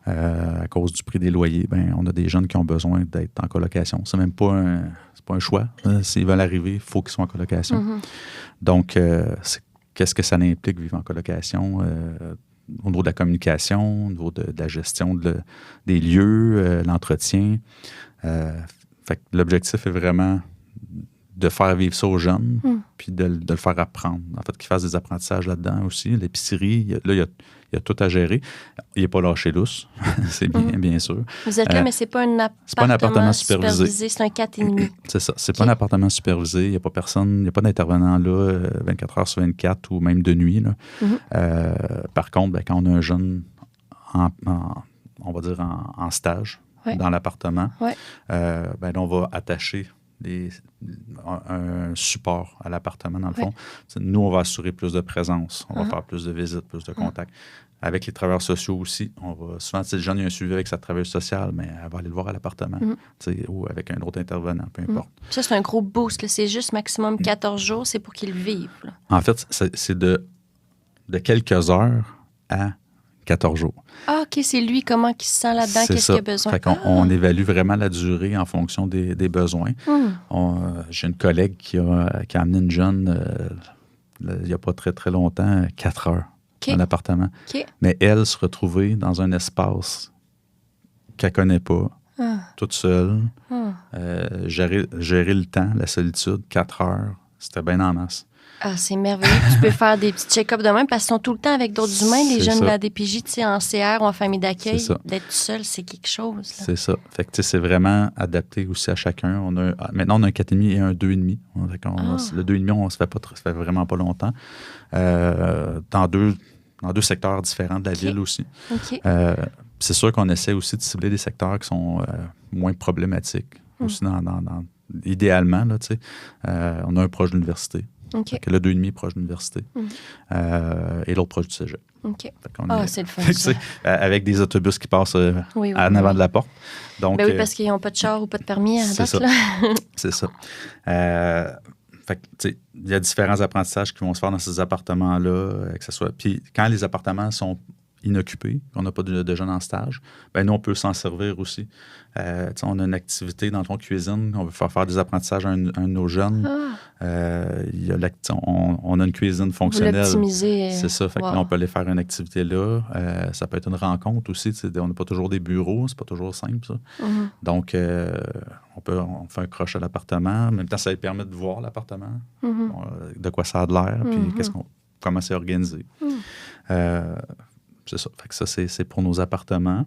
À cause du prix des loyers, on a des jeunes qui ont besoin d'être en colocation. C'est même pas un choix. S'ils veulent arriver, il faut qu'ils soient en colocation. Donc, qu'est-ce que ça implique vivre en colocation? Au niveau de la communication, au niveau de la gestion des lieux, l'entretien. Fait que l'objectif est vraiment de faire vivre ça aux jeunes, puis de le faire apprendre. En fait, qu'ils fassent des apprentissages là-dedans aussi. L'épicerie, là, il y a tout à gérer. Il n'est pas lâché lousse, c'est bien sûr. Vous êtes là, mais ce n'est pas un appartement supervisé, c'est un 4,5. C'est ça, c'est pas un appartement supervisé. Il n'y a pas personne, il n'y a pas d'intervenant là 24 heures sur 24 ou même de nuit. Là. Par contre, quand on a un jeune, on va dire en stage dans l'appartement, là, on va attacher un support à l'appartement, dans le fond. Nous, on va assurer plus de présence. On va faire plus de visites, plus de contacts. Avec les travailleurs sociaux aussi, on va souvent, si le jeune a un suivi avec sa travailleuse sociale, mais elle va aller le voir à l'appartement ou avec un autre intervenant, peu importe. Ça, c'est un gros boost. Là. C'est juste maximum 14 jours, c'est pour qu'ils le vivent. Là. En fait, c'est de quelques heures à 14 jours. Ah, OK, c'est lui, comment il se sent là-dedans, qu'est-ce qu'il a besoin. Fait on évalue vraiment la durée en fonction des besoins. J'ai une collègue qui a amené une jeune, il n'y a pas très, très longtemps, 4 heures dans l'appartement. Mais elle se retrouvait dans un espace qu'elle ne connaît pas, toute seule, gérer le temps, la solitude, 4 heures, c'était bien en masse. Ah, c'est merveilleux. Tu peux faire des petits check-ups de même parce qu'ils sont tout le temps avec d'autres humains, les jeunes de la DPJ, tu sais, en CR ou en famille d'accueil. D'être tout seul, c'est quelque chose. Là. C'est ça. Fait que, tu sais, c'est vraiment adapté aussi à chacun. Maintenant, on a un 4,5 et un 2,5. Le 2,5, ça fait vraiment pas longtemps. Dans deux secteurs différents de la ville aussi. C'est sûr qu'on essaie aussi de cibler des secteurs qui sont moins problématiques. Aussi idéalement, là, tu sais, on a un proche de l'université. Le 2,5 est proche de l'université. Et l'autre proche du cégep. C'est le fun, ça. Avec des autobus qui passent en avant de la porte. Donc, oui, parce qu'ils n'ont pas de char ou pas de permis à date. C'est ça. Il y a différents apprentissages qui vont se faire dans ces appartements-là, que ce soit. Puis quand les appartements sont inoccupés, qu'on n'a pas de jeunes en stage, nous, on peut s'en servir aussi. On a une activité dans le fond cuisine, on veut faire des apprentissages à un de nos jeunes. On a une cuisine fonctionnelle. Vous l'optimisez. C'est ça, fait que là, on peut aller faire une activité là. Ça peut être une rencontre aussi. On n'a pas toujours des bureaux, c'est pas toujours simple, ça. Donc, on fait un croche à l'appartement. En même temps, ça lui permet de voir l'appartement, de quoi ça a de l'air, puis comment c'est organisé. C'est ça. Fait que ça, c'est pour nos appartements.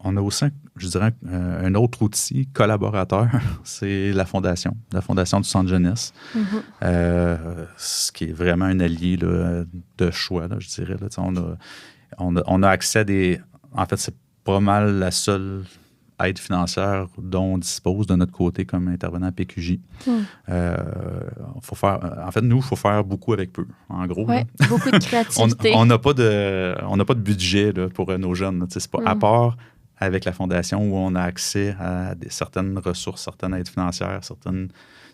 On a aussi, je dirais, un autre outil collaborateur, c'est la Fondation du Centre Jeunesse, ce qui est vraiment un allié là, de choix, là, je dirais. Là. On a accès à des... En fait, c'est pas mal la seule aide financière dont on dispose de notre côté comme intervenant à PQJ. En fait, nous, il faut faire beaucoup avec peu, en gros. Oui, beaucoup de créativité. On n'a pas de budget là, pour nos jeunes. C'est pas à part avec la Fondation où on a accès à certaines ressources, certaines aides financières,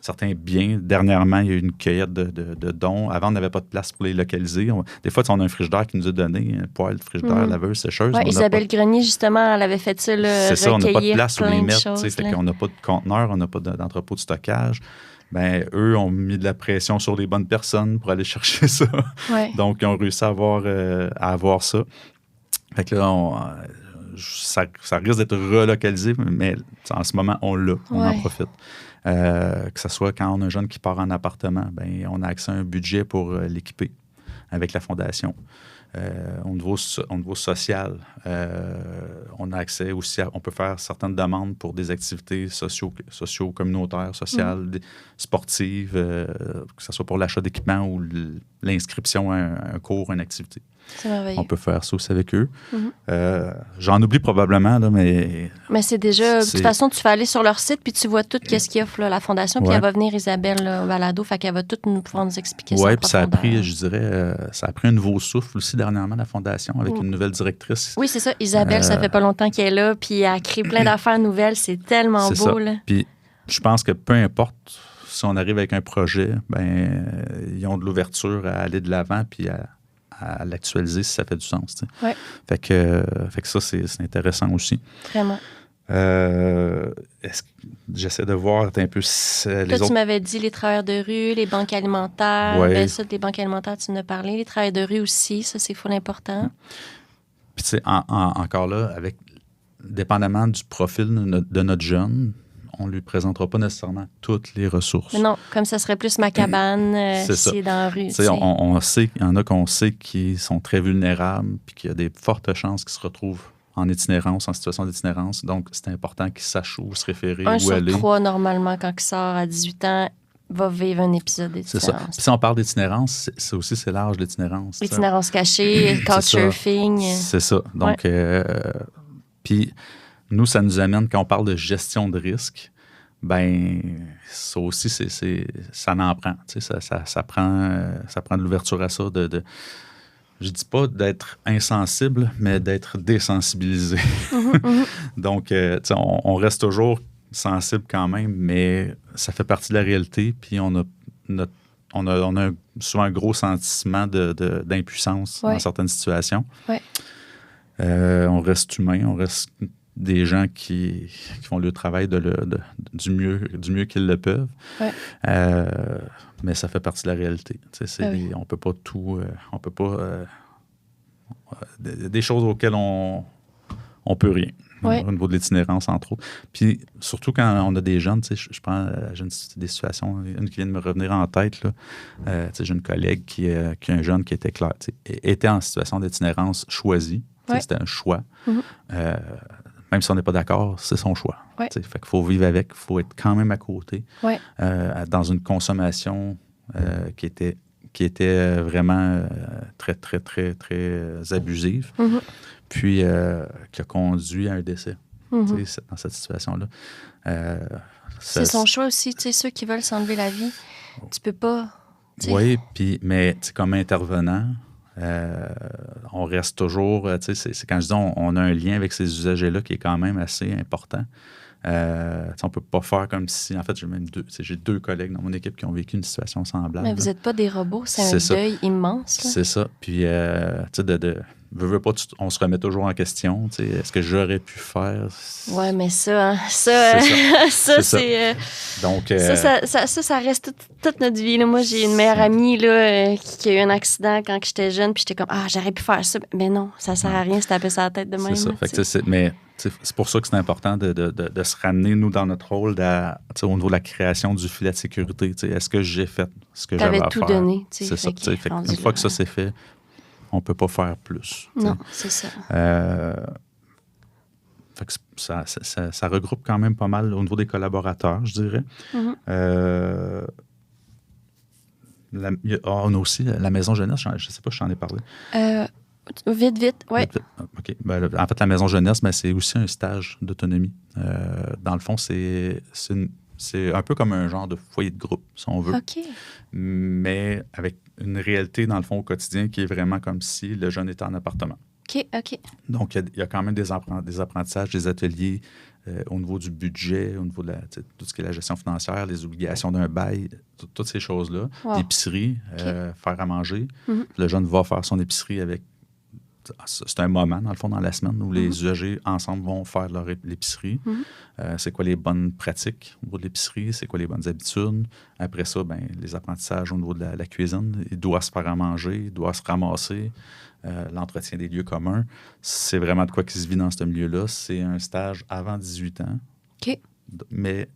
certains biens. Dernièrement, il y a eu une cueillette de dons. Avant, on n'avait pas de place pour les localiser. Des fois, on a un frigidaire qui nous a donné un poêle, frigidaire, laveuse, sécheuse. Oui, Isabelle Grenier, justement, elle avait fait ça, c'est ça, on n'a pas de place où les mettre. Choses, on n'a pas de conteneur, on n'a pas d'entrepôt de stockage. Eux ont mis de la pression sur les bonnes personnes pour aller chercher ça. Donc, ils ont réussi à avoir ça. Fait que là, ça risque d'être relocalisé, mais en ce moment, on l'a, on en profite. Que ce soit quand on a un jeune qui part en appartement, ben, on a accès à un budget pour l'équiper avec la fondation. Au niveau social, on a accès aussi on peut faire certaines demandes pour des activités socio-communautaires, sociales, sportives, que ce soit pour l'achat d'équipements ou l'inscription à un cours, une activité. C'est merveilleux. On peut faire ça aussi avec eux. J'en oublie probablement, là, mais... Mais c'est déjà... De toute façon, tu vas aller sur leur site puis tu vois tout ce qu'il offre là, la Fondation. Puis elle va venir, Isabelle là, au balado, fait qu'elle va tout pouvoir nous expliquer ça. Oui, puis ça a pris, je dirais, ça a pris un nouveau souffle aussi dernièrement, la Fondation, avec une nouvelle directrice. Oui, c'est ça. Isabelle, ça fait pas longtemps qu'elle est là, puis elle a créé plein d'affaires nouvelles. C'est tellement beau, ça. là. Puis je pense que peu importe si on arrive avec un projet, ben ils ont de l'ouverture à aller de l'avant puis à l'actualiser si ça fait du sens. Oui. Fait que ça, c'est intéressant aussi. Vraiment. J'essaie de voir un peu les autres... tu m'avais dit les travailleurs de rue, les banques alimentaires. Ouais. Ben ça, les banques alimentaires, tu en as parlé. Les travailleurs de rue aussi, ça, c'est full important. Puis tu sais, encore là, dépendamment du profil de notre jeune, on ne lui présentera pas nécessairement toutes les ressources. Mais non, comme ça serait plus ma cabane si dans la rue. On sait, il y en a qu'on sait qui sont très vulnérables puis qu'il y a des fortes chances qu'ils se retrouvent en itinérance, en situation d'itinérance. Donc, c'est important qu'ils sachent où se référer, où aller. 1 sur 3, normalement, quand il sort à 18 ans, va vivre un épisode d'itinérance. C'est ça. Puis si on parle d'itinérance, c'est l'âge de l'itinérance. L'itinérance cachée, couchsurfing. C'est ça. Donc, puis nous, ça nous amène, quand on parle de gestion de risque, ben ça aussi, ça en prend. Tu sais, ça prend de l'ouverture à ça. Je dis pas d'être insensible, mais d'être désensibilisé. Donc, on reste toujours sensible quand même, mais ça fait partie de la réalité. Puis on a souvent un gros sentiment d'impuissance dans certaines situations. On reste humain, on reste des gens qui font le travail du mieux qu'ils le peuvent. Mais ça fait partie de la réalité. On peut pas tout... on peut pas... des choses auxquelles on peut rien. Au niveau de l'itinérance, entre autres. Puis, surtout quand on a des jeunes, je prends des situations, une qui vient de me revenir en tête, là. J'ai une collègue qui a un jeune qui était clair, était en situation d'itinérance choisie. C'était un choix. Même si on n'est pas d'accord, c'est son choix. Fait qu'il faut vivre avec, il faut être quand même à côté. Dans une consommation qui était vraiment très, très, très, très abusive. Puis qui a conduit à un décès dans cette situation-là. C'est son choix aussi. Ceux qui veulent s'enlever la vie, tu peux pas... Oui, mais comme intervenant, on reste toujours... c'est quand je dis on a un lien avec ces usagers-là qui est quand même assez important. On peut pas faire comme si... En fait, j'ai 2 collègues dans mon équipe qui ont vécu une situation semblable. Mais vous n'êtes pas des robots, c'est un deuil immense. Là. C'est ça. Puis, veux pas, on se remet toujours en question. Est-ce que j'aurais pu faire? Oui, mais ça, c'est... Donc, ça reste toute notre vie. Là. Moi, j'ai une meilleure amie là, qui a eu un accident quand j'étais jeune, puis j'étais comme, j'aurais pu faire ça. Mais non, ça sert à rien, se taper sur la tête de même. C'est ça. Fait que, c'est pour ça que c'est important de se ramener, nous, dans notre rôle au niveau de la création du filet de sécurité. Est-ce que j'ai fait ce que j'avais à faire? T'avais tout donné. C'est ça. Une fois que ça c'est fait, on ne peut pas faire plus. Non, c'est ça. Fait que ça regroupe quand même pas mal au niveau des collaborateurs, je dirais. On a aussi la Maison Jeunesse, je ne sais pas si je t'en ai parlé. Vite, oui. OK. En fait, la Maison Jeunesse, c'est aussi un stage d'autonomie. Dans le fond, c'est un peu comme un genre de foyer de groupe, si on veut. OK. Mais avec une réalité, dans le fond, au quotidien, qui est vraiment comme si le jeune était en appartement. OK. Donc, il y a quand même des apprentissages, des ateliers au niveau du budget, au niveau de tout ce qui est la gestion financière, les obligations d'un bail, toutes ces choses-là. L'épicerie, faire à manger. Le jeune va faire son épicerie avec c'est un moment, dans le fond, dans la semaine où les usagers, ensemble, vont faire leur l'épicerie. C'est quoi les bonnes pratiques au niveau de l'épicerie? C'est quoi les bonnes habitudes? Après ça, les apprentissages au niveau de la cuisine. Il doit se faire à manger, il doit se ramasser. L'entretien des lieux communs. C'est vraiment de quoi qui se vit dans ce milieu-là. C'est un stage avant 18 ans, OK. mais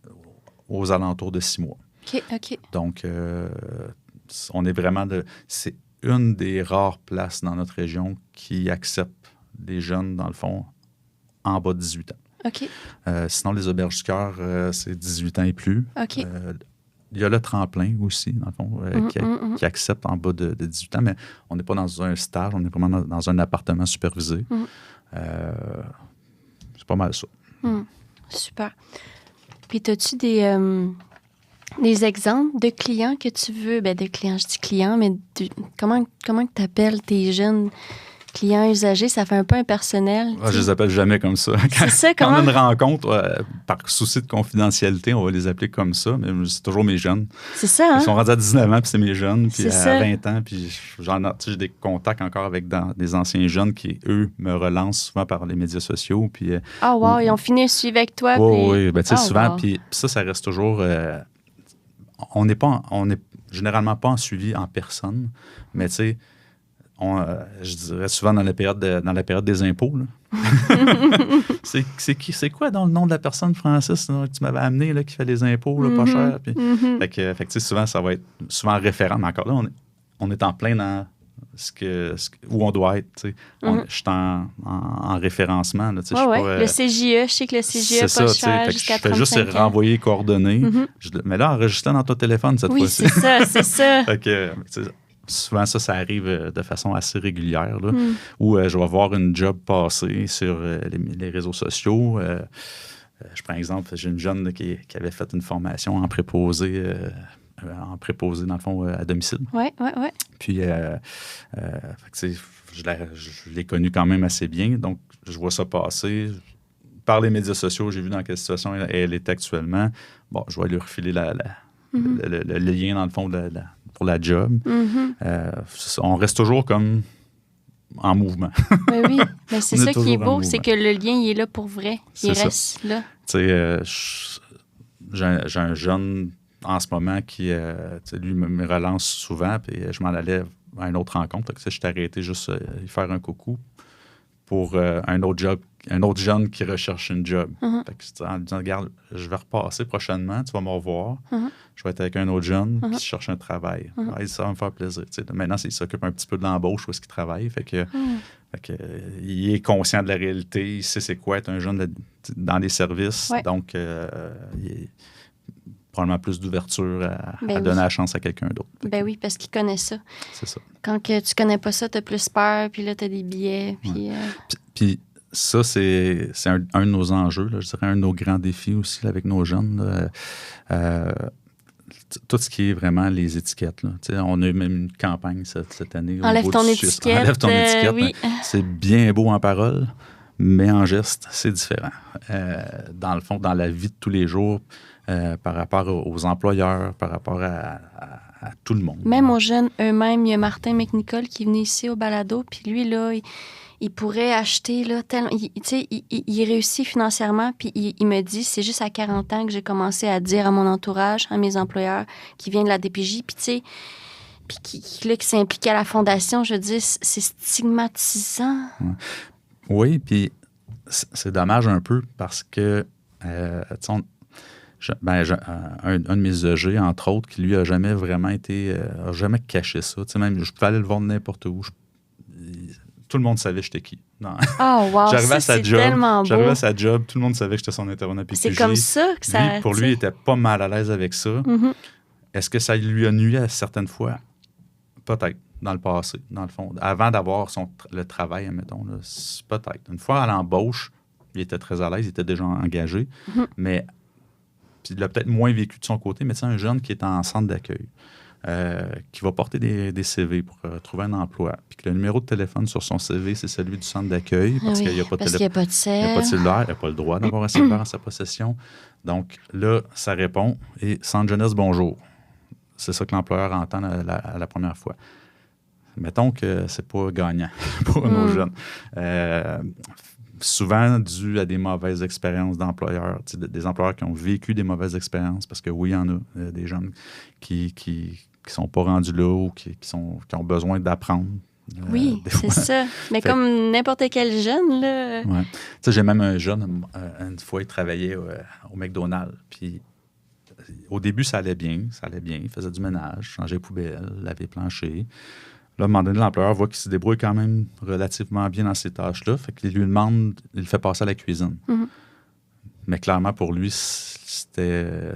aux alentours de 6 mois. OK. Donc, on est vraiment c'est une des rares places dans notre région qui accepte des jeunes, dans le fond, en bas de 18 ans. OK. Sinon, les auberges du cœur, c'est 18 ans et plus. OK. Il y a le tremplin aussi, dans le fond, qui accepte en bas de 18 ans, mais on n'est pas dans un stage, on est vraiment dans un appartement supervisé. C'est pas mal ça. Super. Puis, as-tu des exemples de clients que tu veux? De clients, je dis clients, mais comment tu appelles tes jeunes clients usagers? Ça fait un peu impersonnel. Je les appelle jamais comme ça. C'est ça, Quand comment? on a une rencontre, par souci de confidentialité, on va les appeler comme ça, mais c'est toujours mes jeunes. C'est ça, hein? Ils sont rendus à 19 ans, puis c'est mes jeunes, puis C'est à ça. 20 ans, puis j'ai des contacts encore avec des anciens jeunes qui, eux, me relancent souvent par les médias sociaux. Puis, Ah, wow, ils ont fini de suivre avec toi. Oui, tu sais, souvent, wow. puis ça reste toujours... on n'est généralement pas en suivi en personne, mais tu sais, je dirais souvent dans la période des impôts. C'est quoi dans le nom de la personne, Francis, là, que tu m'avais amené, là, qui fait les impôts, là, pas cher? Puis, fait que, souvent, ça va être souvent référent. Mais encore là, on est en plein dans où on doit être. Tu sais. Je suis en référencement. Là, tu sais, le CJE, je sais que le CJE c'est pas ça, cher fait jusqu'à je fais juste 35 ans. renvoyer les coordonnées. Mais là, enregistre dans ton téléphone cette fois-ci. Oui, c'est ça. Fait que, souvent, ça arrive de façon assez régulière, là, où je vais voir une job passer sur les réseaux sociaux. Je prends exemple, j'ai une jeune là, qui avait fait une formation en préposé, dans le fond, à domicile. Oui. Puis, je l'ai connue quand même assez bien. Donc, je vois ça passer. Par les médias sociaux, j'ai vu dans quelle situation elle est actuellement. Bon, je vais lui refiler le lien, dans le fond, pour la job. On reste toujours comme en mouvement. Ben oui, mais c'est ça qui est beau, c'est que le lien, il est là pour vrai. Il reste là. Tu sais, j'ai un jeune en ce moment qui, lui, me relance souvent, puis je m'en allais à une autre rencontre. Je t'ai arrêté juste lui faire un coucou pour un autre jeune qui recherche une job. Fait que, en lui disant, regarde, je vais repasser prochainement, tu vas me revoir. Je vais être avec un autre jeune qui cherche un travail. Ça va me faire plaisir. T'sais. Maintenant, il s'occupe un petit peu de l'embauche où est-ce qu'il travaille. Fait que, il est conscient de la réalité. Il sait c'est quoi être un jeune dans les services. Ouais. Donc, il est probablement plus d'ouverture à donner la chance à quelqu'un d'autre. Ben oui, parce qu'il connaît ça. C'est ça. Quand que tu connais pas ça, tu as plus peur, puis là, tu as des billets. Puis ça, c'est un de nos enjeux, là, je dirais un de nos grands défis aussi là, avec nos jeunes. Tout ce qui est vraiment les étiquettes. Là. On a eu même une campagne cette année. Enlève ton étiquette. Enlève ton étiquette. Oui. C'est bien beau en parole, mais en geste, c'est différent. Dans le fond, dans la vie de tous les jours, par rapport aux employeurs, par rapport à tout le monde. Même aux jeunes eux-mêmes, il y a Martin McNicol qui est venu ici au balado, puis lui, là, il pourrait acheter, là, il réussit financièrement, puis il me dit, c'est juste à 40 ans que j'ai commencé à dire à mon entourage, à mes employeurs qui viennent de la DPJ, puis tu sais, puis qui s'est impliqué à la fondation, je dis, c'est stigmatisant. Oui, puis c'est dommage un peu parce que, un de mes usagers, entre autres, qui lui a jamais vraiment été, a jamais caché ça. Tu sais, même, je pouvais aller le voir n'importe où. Tout le monde savait j'étais qui. Oh, wow, J'arrivais à sa job, tellement beau. J'arrivais à sa job, tout le monde savait que j'étais son intervenant PQJ. C'est comme ça que ça... Pour lui, il était pas mal à l'aise avec ça. Est-ce que ça lui a nui à certaines fois? Peut-être, dans le passé, dans le fond. Avant d'avoir le travail, admettons, là, peut-être. Une fois à l'embauche, il était très à l'aise, il était déjà engagé, mais puis il a peut-être moins vécu de son côté, mais c'est un jeune qui est en centre d'accueil, qui va porter des CV pour trouver un emploi, puis que le numéro de téléphone sur son CV, c'est celui du centre d'accueil, parce qu'il n'y a pas de cellulaire, il n'a pas le droit d'avoir un cellulaire en sa possession. Donc là, ça répond, et Centre Jeunesse, bonjour. C'est ça que l'employeur entend la première fois. mettons que c'est pas gagnant pour nos jeunes. Souvent dû à des mauvaises expériences d'employeurs, des employeurs qui ont vécu des mauvaises expériences, parce que oui, il y en a des jeunes qui sont pas rendus là ou qui ont besoin d'apprendre. Oui, c'est ça. Mais comme n'importe quel jeune, là. Ouais. Tu sais, j'ai même un jeune, une fois, il travaillait au McDonald's. Puis au début, ça allait bien. Il faisait du ménage, changeait les poubelles, lavait les planchers. Là, à un moment donné, l'employeur voit qu'il se débrouille quand même relativement bien dans ces tâches-là. Fait qu'il lui demande, il le fait passer à la cuisine. Mm-hmm. Mais clairement, pour lui, c'était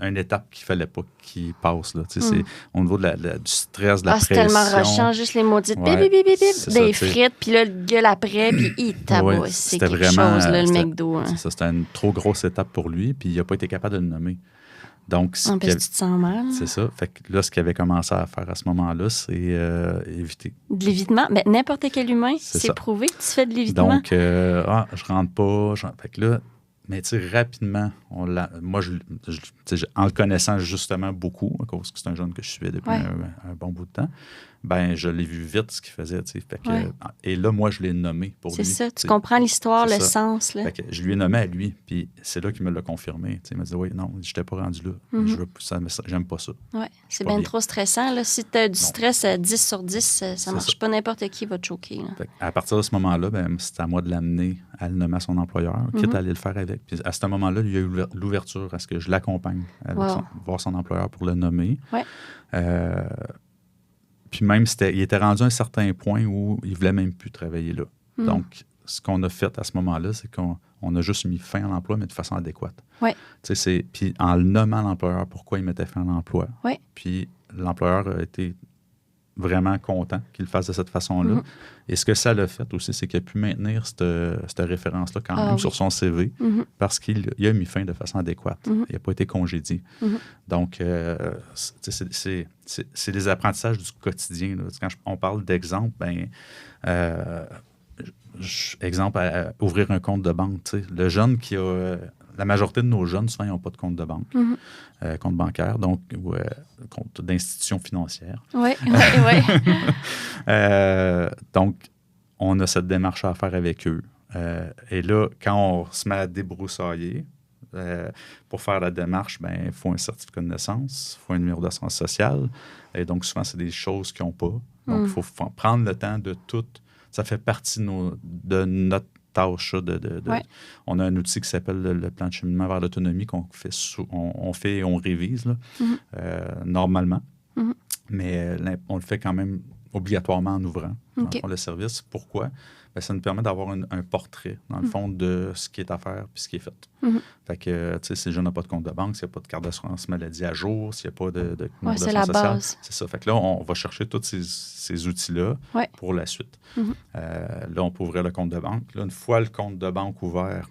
une étape qu'il ne fallait pas qu'il passe. Là. C'est au niveau du stress, de la pression. C'est tellement rushant, juste les maudites des frites, puis là, le gueule après, puis il tabasse. C'est quelque vraiment, chose, là, le McDo. Hein. C'était une trop grosse étape pour lui, puis il n'a pas été capable de le nommer. Donc, parce que tu te sens mal. C'est ça. Fait que là, ce qu'il avait commencé à faire à ce moment-là, c'est éviter. De l'évitement? Ben, n'importe quel humain, c'est prouvé que tu fais de l'évitement. Donc, je rentre pas. Fait que là, mais tu sais, rapidement, moi, en le connaissant justement beaucoup, à cause que c'est un jeune que je suivais depuis un bon bout de temps, ben je l'ai vu vite ce qu'il faisait. Fait que, et là, moi, je l'ai nommé pour lui. C'est ça, tu comprends l'histoire, le sens. Là. Fait que je lui ai nommé à lui, puis c'est là qu'il me l'a confirmé. Il m'a dit, oui, non, je n'étais pas rendu là. J'aime pas ça. Ouais. C'est bien trop stressant. Là. Si tu as du stress à 10 sur 10, ça ne marche pas. N'importe qui va te choquer. À partir de ce moment-là, ben, c'est à moi de l'amener à le nommer à son employeur, quitte à aller le faire avec. Puis à ce moment-là, il y a eu l'ouverture à ce que je l'accompagne voir son employeur pour le nommer. Ouais. Puis même, il était rendu à un certain point où il ne voulait même plus travailler là. Donc, ce qu'on a fait à ce moment-là, c'est qu'on a juste mis fin à l'emploi, mais de façon adéquate. Ouais. Puis en le nommant l'employeur, pourquoi il mettait fin à l'emploi. Ouais. Puis l'employeur a été vraiment content qu'il le fasse de cette façon-là. Et ce que ça l'a fait aussi, c'est qu'il a pu maintenir cette référence-là quand même sur son CV parce qu'il a mis fin de façon adéquate. Il n'a pas été congédié. Donc, c'est des apprentissages du quotidien. Là. Quand on parle d'exemple, exemple, ouvrir un compte de banque. Le jeune qui a... La majorité de nos jeunes, souvent, ils n'ont pas de compte de banque, compte bancaire, donc compte d'institution financière. Oui. Donc, on a cette démarche à faire avec eux. Et là, quand on se met à débroussailler, pour faire la démarche, il faut un certificat de naissance, il faut un numéro d'assurance sociale. Et donc, souvent, c'est des choses qu'ils n'ont pas. Donc, il faut prendre le temps de tout. Ça fait partie de notre tâche. On a un outil qui s'appelle le plan de cheminement vers l'autonomie qu'on fait, on fait et on révise là, normalement. Mais on le fait quand même obligatoirement en ouvrant le service. Pourquoi? Ça nous permet d'avoir un portrait, dans le fond, de ce qui est à faire puis ce qui est fait. Fait que, tu sais, si le jeune n'a pas de compte de banque, s'il n'y a pas de carte d'assurance maladie à jour, s'il n'y a pas de c'est la base. C'est ça. Fait que là, on va chercher tous ces outils-là pour la suite. Là, on peut ouvrir le compte de banque. Là, une fois le compte de banque ouvert,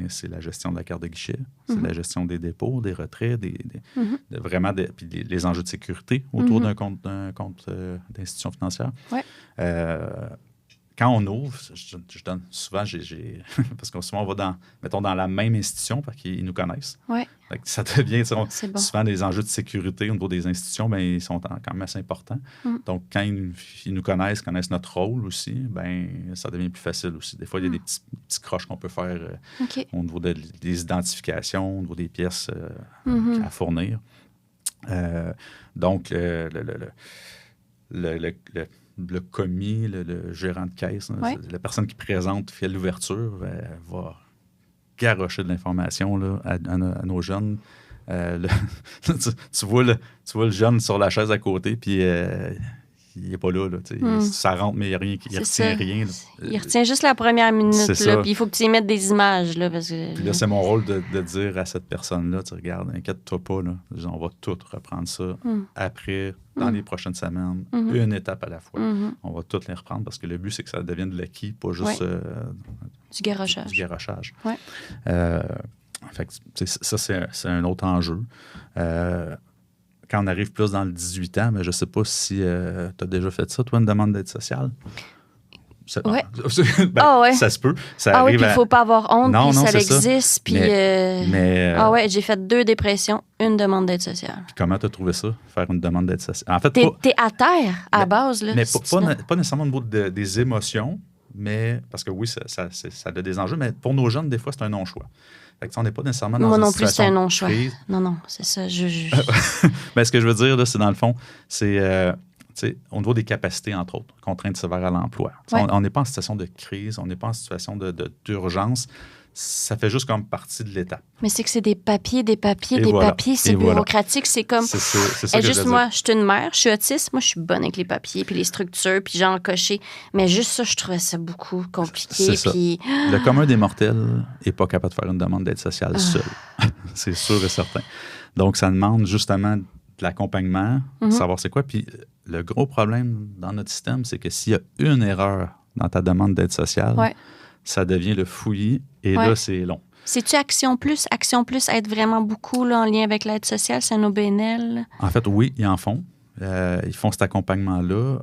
c'est la gestion de la carte de guichet, c'est la gestion des dépôts, des retraits, puis les enjeux de sécurité autour d'un compte d'institution financière. Quand on ouvre, je donne souvent, parce que souvent on va dans la même institution parce qu'ils nous connaissent. Ça devient, souvent des enjeux de sécurité au niveau des institutions, ils sont quand même assez importants. Donc, quand ils nous connaissent notre rôle aussi, ça devient plus facile aussi. Des fois, il y a des petits croches qu'on peut faire au niveau des identifications, au niveau des pièces à fournir. Donc, le commis, le gérant de caisse, la personne qui présente, fait l'ouverture, va garrocher de l'information là, à nos jeunes. Tu vois le jeune sur la chaise à côté, puis il n'est pas là. Ça rentre, mais il ne retient rien. Là. Il retient juste la première minute, puis il faut que tu y mettes des images. Là, parce que... Puis là, c'est mon rôle de dire à cette personne-là, tu regardes, inquiète-toi pas, là, on va tout reprendre ça après, dans les prochaines semaines, une étape à la fois. On va tout les reprendre parce que le but, c'est que ça devienne de l'acquis, pas juste du garochage. Du garochage. Fait que, ça, c'est un autre enjeu. Quand on arrive plus dans le 18 ans, je ne sais pas si tu as déjà fait ça, toi, une demande d'aide sociale? Ouais. Ben, ça se peut. Ça oui, arrive puis il ne faut pas avoir honte, Non, puis non, ça c'est ça. existe. Puis, Mais, ouais, j'ai fait 2 dépressions, 1 demande d'aide sociale. Puis comment tu as trouvé ça, faire une demande d'aide sociale? En fait, T'es à terre, à base. Là, mais si pas nécessairement au niveau des émotions, mais parce que oui, ça a des enjeux, mais pour nos jeunes, des fois, c'est un non-choix. Fait que, on n'est pas nécessairement dans Moi une non plus, c'est situation un de non-choix. crise. Non, c'est ça. Mais ce que je veux dire, là, c'est dans le fond, c'est au niveau des capacités, entre autres, contraintes sévères à l'emploi. Ouais. On n'est pas en situation de crise, on n'est pas en situation d'urgence. Ça fait juste comme partie de l'étape. Mais c'est que c'est des papiers, Voilà. papiers, c'est Et bureaucratique. C'est comme. C'est ça que juste je veux moi, dire. je suis une mère, je suis autiste. Moi, je suis bonne avec les papiers, puis les structures, puis genre cocher. Mais juste ça, je trouvais ça beaucoup compliqué. C'est ça. Puis. Le commun des mortels n'est pas capable de faire une demande d'aide sociale seul. C'est sûr et certain. Donc, ça demande justement de l'accompagnement, de savoir c'est quoi. Puis le gros problème dans notre système, c'est que s'il y a une erreur dans ta demande d'aide sociale, ça devient le fouillis et là, c'est long. C'est-tu Action Plus? Action Plus aide vraiment beaucoup là, en lien avec l'aide sociale, c'est un OBNL? En fait, oui, ils en font. Ils font cet accompagnement-là.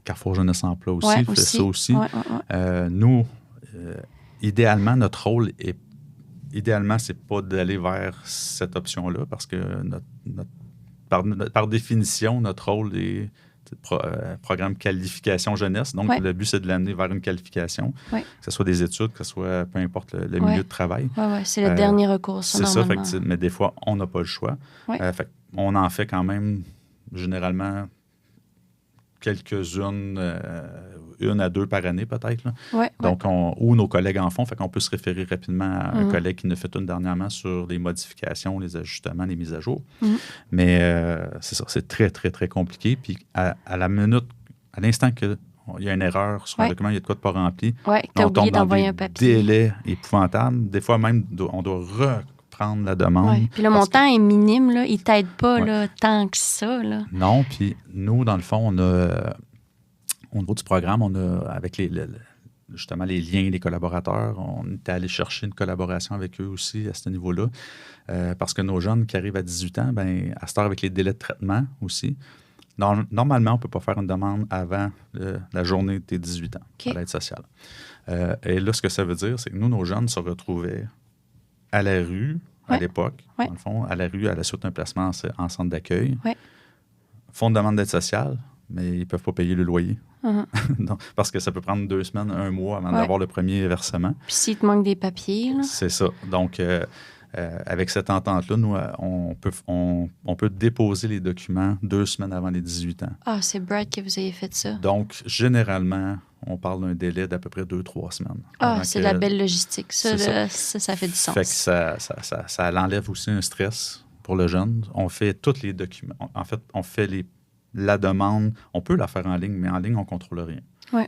Carrefour Jeunesse Emploi aussi fait ça aussi. Nous, idéalement, notre rôle est... Idéalement, c'est pas d'aller vers cette option-là parce que par définition, notre rôle est programme qualification jeunesse. Donc, le but, c'est de l'amener vers une qualification, que ce soit des études, que ce soit peu importe le milieu de travail. Oui, c'est le dernier recours, ça, c'est normalement. ça, mais des fois, on n'a pas le choix. On en fait quand même, généralement, quelques-unes, 1 à 2 par année peut-être. Donc, ou nos collègues en font, fait qu'on peut se référer rapidement à un collègue qui nous fait une dernièrement sur les modifications, les ajustements, les mises à jour. Mais c'est ça, c'est très, très, très compliqué. Puis à la minute, à l'instant qu'il y a une erreur sur un document, il y a de quoi de pas rempli, t'as on oublié tombe dans d'envoyer des un papier. délais épouvantables. Des fois même, on doit reprendre la demande. Puis le montant est minime, là, il ne t'aide pas là, tant que ça. Là. Non, puis nous, dans le fond, on a... Au niveau du programme, on a, avec justement les liens, les collaborateurs, on est allé chercher une collaboration avec eux aussi à ce niveau-là. Parce que nos jeunes qui arrivent à 18 ans, bien, à cette heure, avec les délais de traitement aussi, normalement, on ne peut pas faire une demande avant la journée de tes 18 ans à l'aide sociale. Et là, ce que ça veut dire, c'est que nous, nos jeunes se retrouvaient à la rue à l'époque, dans le fond, à la rue à la suite d'un placement en centre d'accueil, font une demande d'aide sociale, mais ils ne peuvent pas payer le loyer. Donc, parce que ça peut prendre 2 semaines, 1 mois avant d'avoir le premier versement. Puis s'il te manque des papiers, là. C'est ça. Donc, avec cette entente-là, nous, on peut déposer les documents 2 semaines avant les 18 ans. Ah, c'est bright que vous ayez fait ça. Donc, généralement, on parle d'un délai d'à peu près 2-3 semaines. Ah, c'est de la belle logistique. Ça fait du sens. Fait que ça enlève aussi un stress pour le jeune. On fait tous les documents. En fait, on fait la demande. On peut la faire en ligne, mais en ligne, on ne contrôle rien.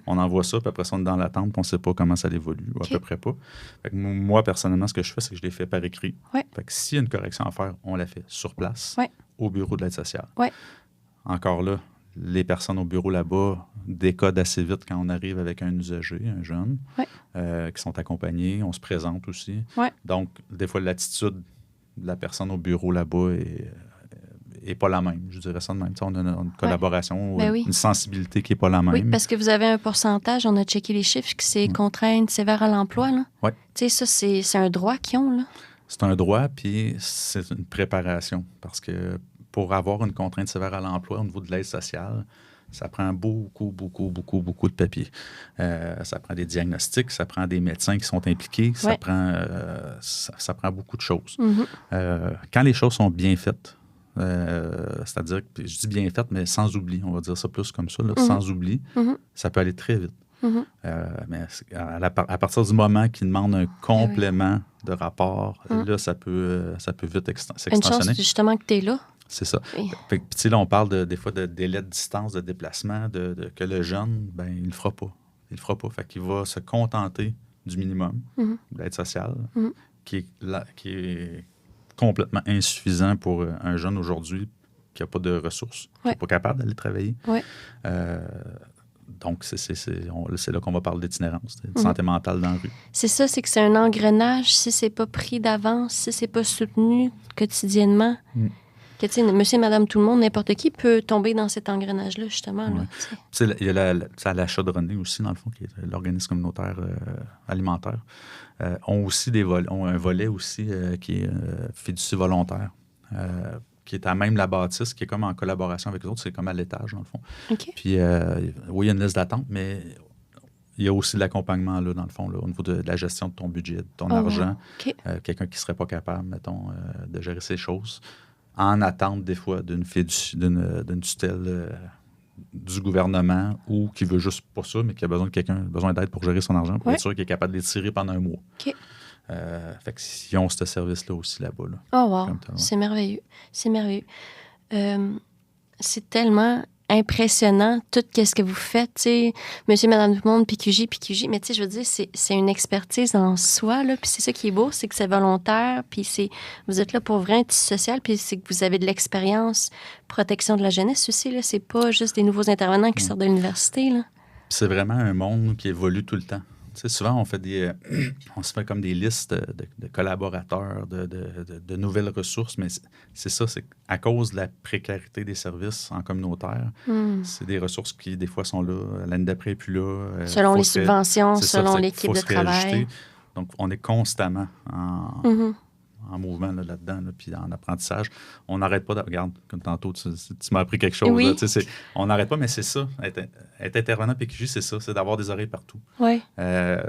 On envoie ça, puis après ça, on est dans l'attente, puis on ne sait pas comment ça évolue, ou à peu près pas. Fait que moi, personnellement, ce que je fais, c'est que je les fais par écrit. Fait que s'il y a une correction à faire, on la fait sur place, au bureau de l'aide sociale. Encore là, les personnes au bureau là-bas décodent assez vite quand on arrive avec un usager, un jeune, qui sont accompagnés. On se présente aussi. Donc, des fois, l'attitude de la personne au bureau là-bas est pas la même. Je dirais ça de même. T'sais, on a une collaboration, une sensibilité qui n'est pas la même. Oui, parce que vous avez un pourcentage, on a checké les chiffres, que c'est contrainte sévère à l'emploi. Tu sais, ça, c'est un droit qu'ils ont. Là. C'est un droit, puis c'est une préparation. Parce que pour avoir une contrainte sévère à l'emploi au niveau de l'aide sociale, ça prend beaucoup de papiers. Ça prend des diagnostics, ça prend des médecins qui sont impliqués, ça prend beaucoup de choses. Quand les choses sont bien faites, c'est-à-dire, je dis bien faites, mais sans oubli, on va dire ça plus comme ça, là, sans oubli, ça peut aller très vite. Mais à partir du moment qu'il demande un complément de rapport, là, ça peut vite s'extensionner. Une chance justement que tu es là. C'est ça. Fait que, là, on parle des fois de délai de distance, de déplacement, que le jeune, ben, il le fera pas. Il le fera pas. Fait qu'il va se contenter du minimum de l'aide sociale, qui est complètement insuffisant pour un jeune aujourd'hui qui n'a pas de ressources, qui n'est pas capable d'aller travailler. Donc, c'est là qu'on va parler d'itinérance, de santé mentale dans la rue. C'est ça, c'est que c'est un engrenage. Si c'est pas pris d'avance, si c'est pas soutenu quotidiennement, Que, tu sais, monsieur, madame, tout le monde, n'importe qui peut tomber dans cet engrenage-là, justement. Là, il y a la Chaudronnée aussi, dans le fond, qui est l'organisme communautaire alimentaire. Ont aussi ont un volet aussi qui est fiducie volontaire, qui est à même la bâtisse, qui est comme en collaboration avec les autres. C'est comme à l'étage, dans le fond. OK. Puis, oui, il y a une liste d'attente, mais il y a aussi de l'accompagnement, là, dans le fond, là, au niveau de la gestion de ton budget, de ton argent. OK. Quelqu'un qui ne serait pas capable, mettons, de gérer ces choses, en attente, des fois, d'une tutelle du gouvernement ou qui veut juste pas ça, mais qui a besoin d'aide pour gérer son argent, pour être sûr qu'il est capable de l'étirer pendant un mois. OK. Fait qu'ils ont ce service-là aussi là-bas. Là, oh, wow! C'est merveilleux. C'est merveilleux. C'est tellement impressionnant, tout ce que vous faites, tu sais, monsieur, madame, tout le monde, PQJ, mais tu sais, je veux dire, c'est une expertise en soi, là, puis c'est ça qui est beau, c'est que c'est volontaire, puis vous êtes là pour vrai, un tissu social, puis c'est que vous avez de l'expérience, protection de la jeunesse aussi, là, c'est pas juste des nouveaux intervenants qui sortent de l'université, là. C'est vraiment un monde qui évolue tout le temps. Tu sais, souvent, on se fait comme des listes de collaborateurs, de nouvelles ressources, mais c'est ça, c'est à cause de la précarité des services en communautaire. C'est des ressources qui, des fois, sont là, l'année d'après, puis là. Selon les subventions, selon l'équipe de travail. Donc, on est constamment en mouvement là-dedans, puis en apprentissage. On n'arrête pas de... Regarde, comme tantôt, tu m'as appris quelque chose. Oui. Là, on n'arrête pas, mais c'est ça. Être intervenant PQJ, c'est ça. C'est d'avoir des oreilles partout. Oui.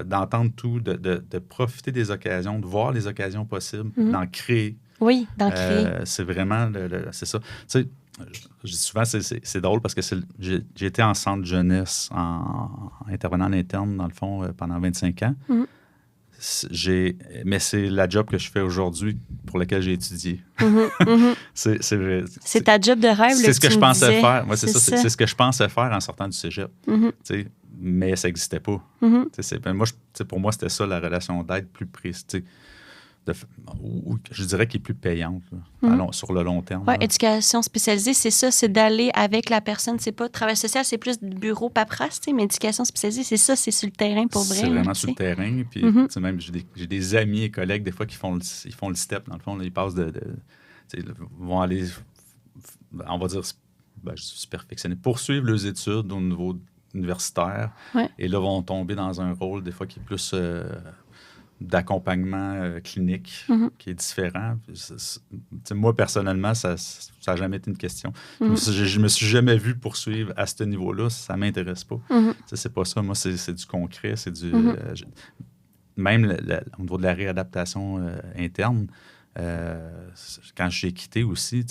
D'entendre tout, de profiter des occasions, de voir les occasions possibles, d'en créer. Oui, d'en créer. C'est vraiment... c'est ça. Tu sais, je dis souvent, c'est drôle parce que j'ai été en centre jeunesse, en intervenant en interne, dans le fond, pendant 25 ans. Mais c'est la job que je fais aujourd'hui pour laquelle j'ai étudié. C'est ta job de rêve. C'est ce que je pensais faire. Moi, c'est c'est ce que je pensais faire en sortant du cégep. Mais ça n'existait pas. Pour moi, c'était ça la relation d'aide plus précise. Je dirais qu'il est plus payante sur le long terme. Oui, éducation spécialisée, c'est ça, c'est d'aller avec la personne. C'est pas travail social, c'est plus bureau paperasse, mais éducation spécialisée, c'est ça, c'est sur le terrain pour vrai. C'est vraiment sur le terrain. Puis, même, j'ai des amis et collègues, des fois, qui font le step. Dans le fond, là, ils passent vont aller, on va dire, je suis perfectionné, poursuivre leurs études au niveau universitaire. Ouais. Et là, vont tomber dans un rôle, des fois, qui est plus... d'accompagnement clinique qui est différent. Moi, personnellement, ça n'a jamais été une question. Je me suis jamais vu poursuivre à ce niveau-là. Ça ne m'intéresse pas. C'est pas ça. Moi, c'est du concret. C'est du... même au niveau de la réadaptation interne, quand j'ai quitté aussi,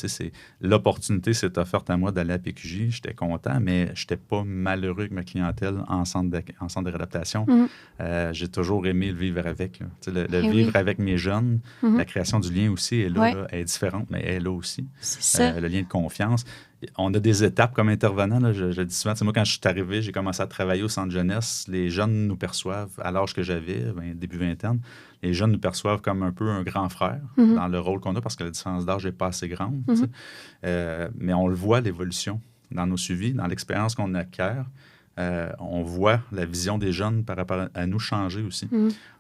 l'opportunité s'est offerte à moi d'aller à PQJ. J'étais content, mais je n'étais pas malheureux avec ma clientèle en centre de réadaptation. J'ai toujours aimé le vivre avec. Le vivre avec mes jeunes. La création du lien aussi est là, elle est différente, mais elle est là aussi. C'est ça. Le lien de confiance. On a des étapes comme intervenant. Là, je dis souvent, moi, quand je suis arrivé, j'ai commencé à travailler au centre jeunesse. Les jeunes nous perçoivent, à l'âge que j'avais, début vingtaine, les jeunes nous perçoivent comme un peu un grand frère dans le rôle qu'on a parce que la différence d'âge n'est pas assez grande. Mais on le voit, l'évolution dans nos suivis, dans l'expérience qu'on acquiert. On voit la vision des jeunes par rapport à nous changer aussi.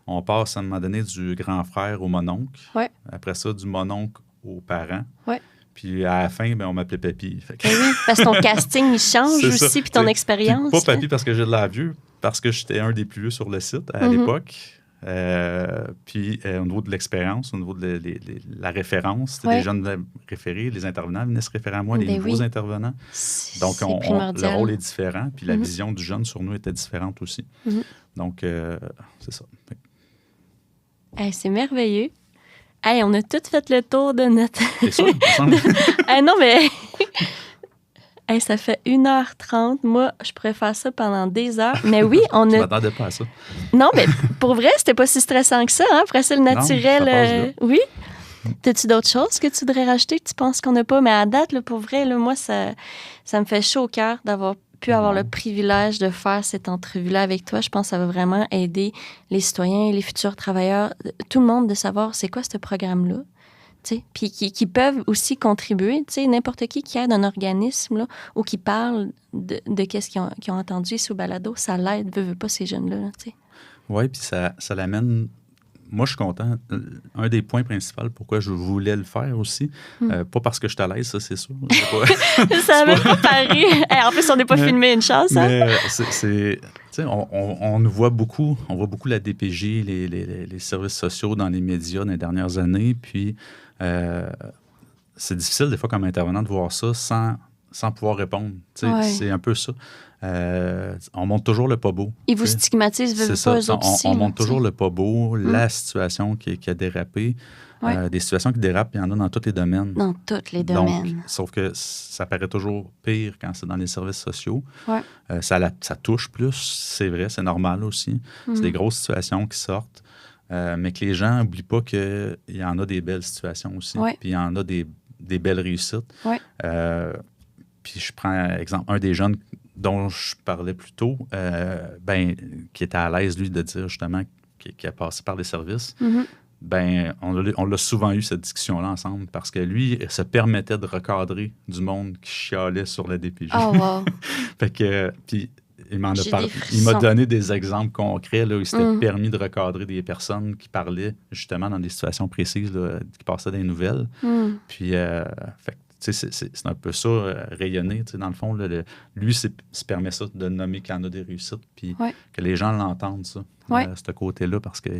On passe à un moment donné du grand frère au mononcle. Ouais. Après ça, du mononcle aux parents. Ouais. Puis à la fin, on m'appelait Papy. Oui, parce que ton casting, il change aussi, puis ton expérience. Pas Papy parce que j'ai de l'air vieux, parce que j'étais un des plus vieux sur le site à l'époque. Puis au niveau de l'expérience, au niveau de la référence, c'était des jeunes référés, les intervenants venaient se référer à moi, les nouveaux intervenants. Donc, le rôle est différent, puis la vision du jeune sur nous était différente aussi. Donc, c'est ça. Hey, c'est merveilleux. Hey, on a tout fait le tour de notre... C'est sûr, il me semble. Hey, non, mais... Hey, ça fait 1h30. Moi, je pourrais faire ça pendant des heures. Mais oui, on a... Je m'attendais pas à ça. Non, mais pour vrai, c'était pas si stressant que ça. Hein? Après ça, le naturel... Non, ça passe là. Oui? T'as-tu d'autres choses que tu voudrais rajouter que tu penses qu'on n'a pas? Mais à date, là, pour vrai, là, moi, ça me fait chaud au cœur d'avoir pu avoir le privilège de faire cette entrevue-là avec toi. Je pense que ça va vraiment aider les citoyens et les futurs travailleurs, tout le monde, de savoir c'est quoi ce programme-là. Puis qui peuvent aussi contribuer. N'importe qui aide un organisme là, ou qui parle de qu'est-ce qu'ils ont entendu ici au balado, ça l'aide, veut pas ces jeunes-là. Oui, puis ça l'amène moi, je suis content. Un des points principaux pourquoi je voulais le faire aussi, pas parce que je suis à l'aise, ça, c'est sûr. Ça n'avait pas paru. En plus, on n'est pas filmé, une chance. Hein? Mais on voit beaucoup la DPJ, les services sociaux dans les médias dans les dernières années, puis c'est difficile des fois comme intervenant de voir ça sans pouvoir répondre. Ouais. C'est un peu ça. On montre toujours le pas beau. Ils vous stigmatisent, on montre toujours le pas beau, la situation qui a dérapé. Ouais. Des situations qui dérapent, il y en a dans tous les domaines. Dans tous les domaines. Donc, sauf que ça paraît toujours pire quand c'est dans les services sociaux. Ouais. Ça touche plus, c'est vrai, c'est normal aussi. C'est des grosses situations qui sortent. Mais que les gens n'oublient pas qu'il y en a des belles situations aussi. Ouais. Puis il y en a des belles réussites. Ouais. Puis je prends exemple un des jeunes dont je parlais plus tôt, qui était à l'aise, lui, de dire justement qu'il a passé par les services. On l'a souvent eu, cette discussion-là, ensemble, parce que lui, il se permettait de recadrer du monde qui chialait sur la DPJ. Oh, wow! Fait que, puis il m'a donné des exemples concrets, là, où il s'était permis de recadrer des personnes qui parlaient justement dans des situations précises, là, qui passaient des nouvelles. Puis, fait c'est un peu ça, rayonner, dans le fond. Là, lui, se permet ça de nommer qu'il y en a des réussites, puis que les gens l'entendent, ça, ce côté-là, parce que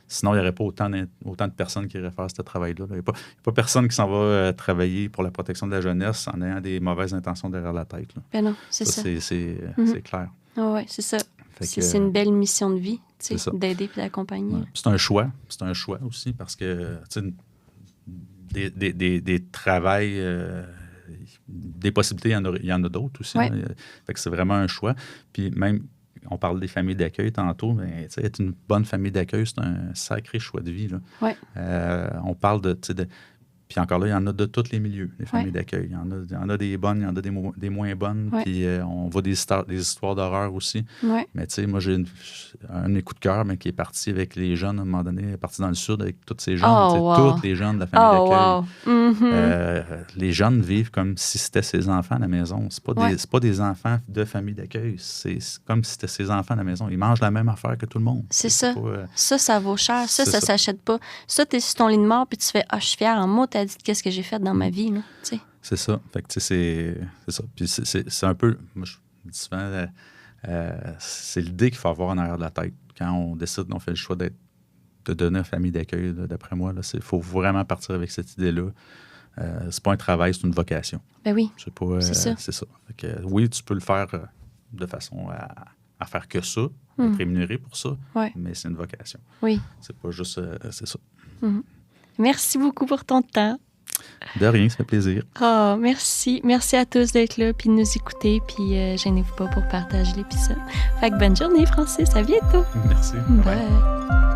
sinon, il n'y aurait pas autant de personnes qui iraient faire ce travail-là. Il n'y a pas personne qui s'en va travailler pour la protection de la jeunesse en ayant des mauvaises intentions derrière la tête. Là. Ben non, c'est ça. C'est clair. Oui, c'est ça. C'est une belle mission de vie, d'aider et d'accompagner. Ouais. C'est un choix. C'est un choix aussi, parce que des travails, des possibilités, il y en a d'autres aussi. Ouais. Fait que c'est vraiment un choix. Puis même, on parle des familles d'accueil tantôt, mais être une bonne famille d'accueil, c'est un sacré choix de vie. Là. Ouais. On parle de... Puis encore là, il y en a de tous les milieux, les familles d'accueil. Il y en a des bonnes, il y en a des moins bonnes. Ouais. Puis on voit des histoires d'horreur aussi. Ouais. Mais tu sais, moi, j'ai un de mes coups de cœur, mais qui est parti avec les jeunes, à un moment donné, parti dans le sud avec tous ces jeunes. Tous les jeunes de la famille d'accueil. Les jeunes vivent comme si c'était ses enfants à la maison. C'est pas des enfants de famille d'accueil. C'est comme si c'était ses enfants à la maison. Ils mangent la même affaire que tout le monde. C'est ça. Pas, ça vaut cher. Ça s'achète pas. Ça, t'es sur ton lit de mort, puis tu fais « Ah, je suis fière en mots, t'as dit qu'est-ce que j'ai fait dans ma vie. » C'est ça. Fait que, c'est ça. Puis c'est un peu... Moi, je dis souvent... c'est l'idée qu'il faut avoir en arrière de la tête. Quand on décide, on fait le choix de devenir famille d'accueil, là, d'après moi, il faut vraiment partir avec cette idée-là. C'est pas un travail, c'est une vocation. Ben oui, c'est ça. Fait que, oui, tu peux le faire de façon à faire que ça, être rémunéré pour ça, mais c'est une vocation. Oui. C'est pas juste... c'est ça. Merci beaucoup pour ton temps. De rien, ça fait plaisir. Oh, merci. Merci à tous d'être là puis de nous écouter. Puis gênez-vous pas pour partager l'épisode. Fait que bonne journée, Francis. À bientôt. Merci. Bye.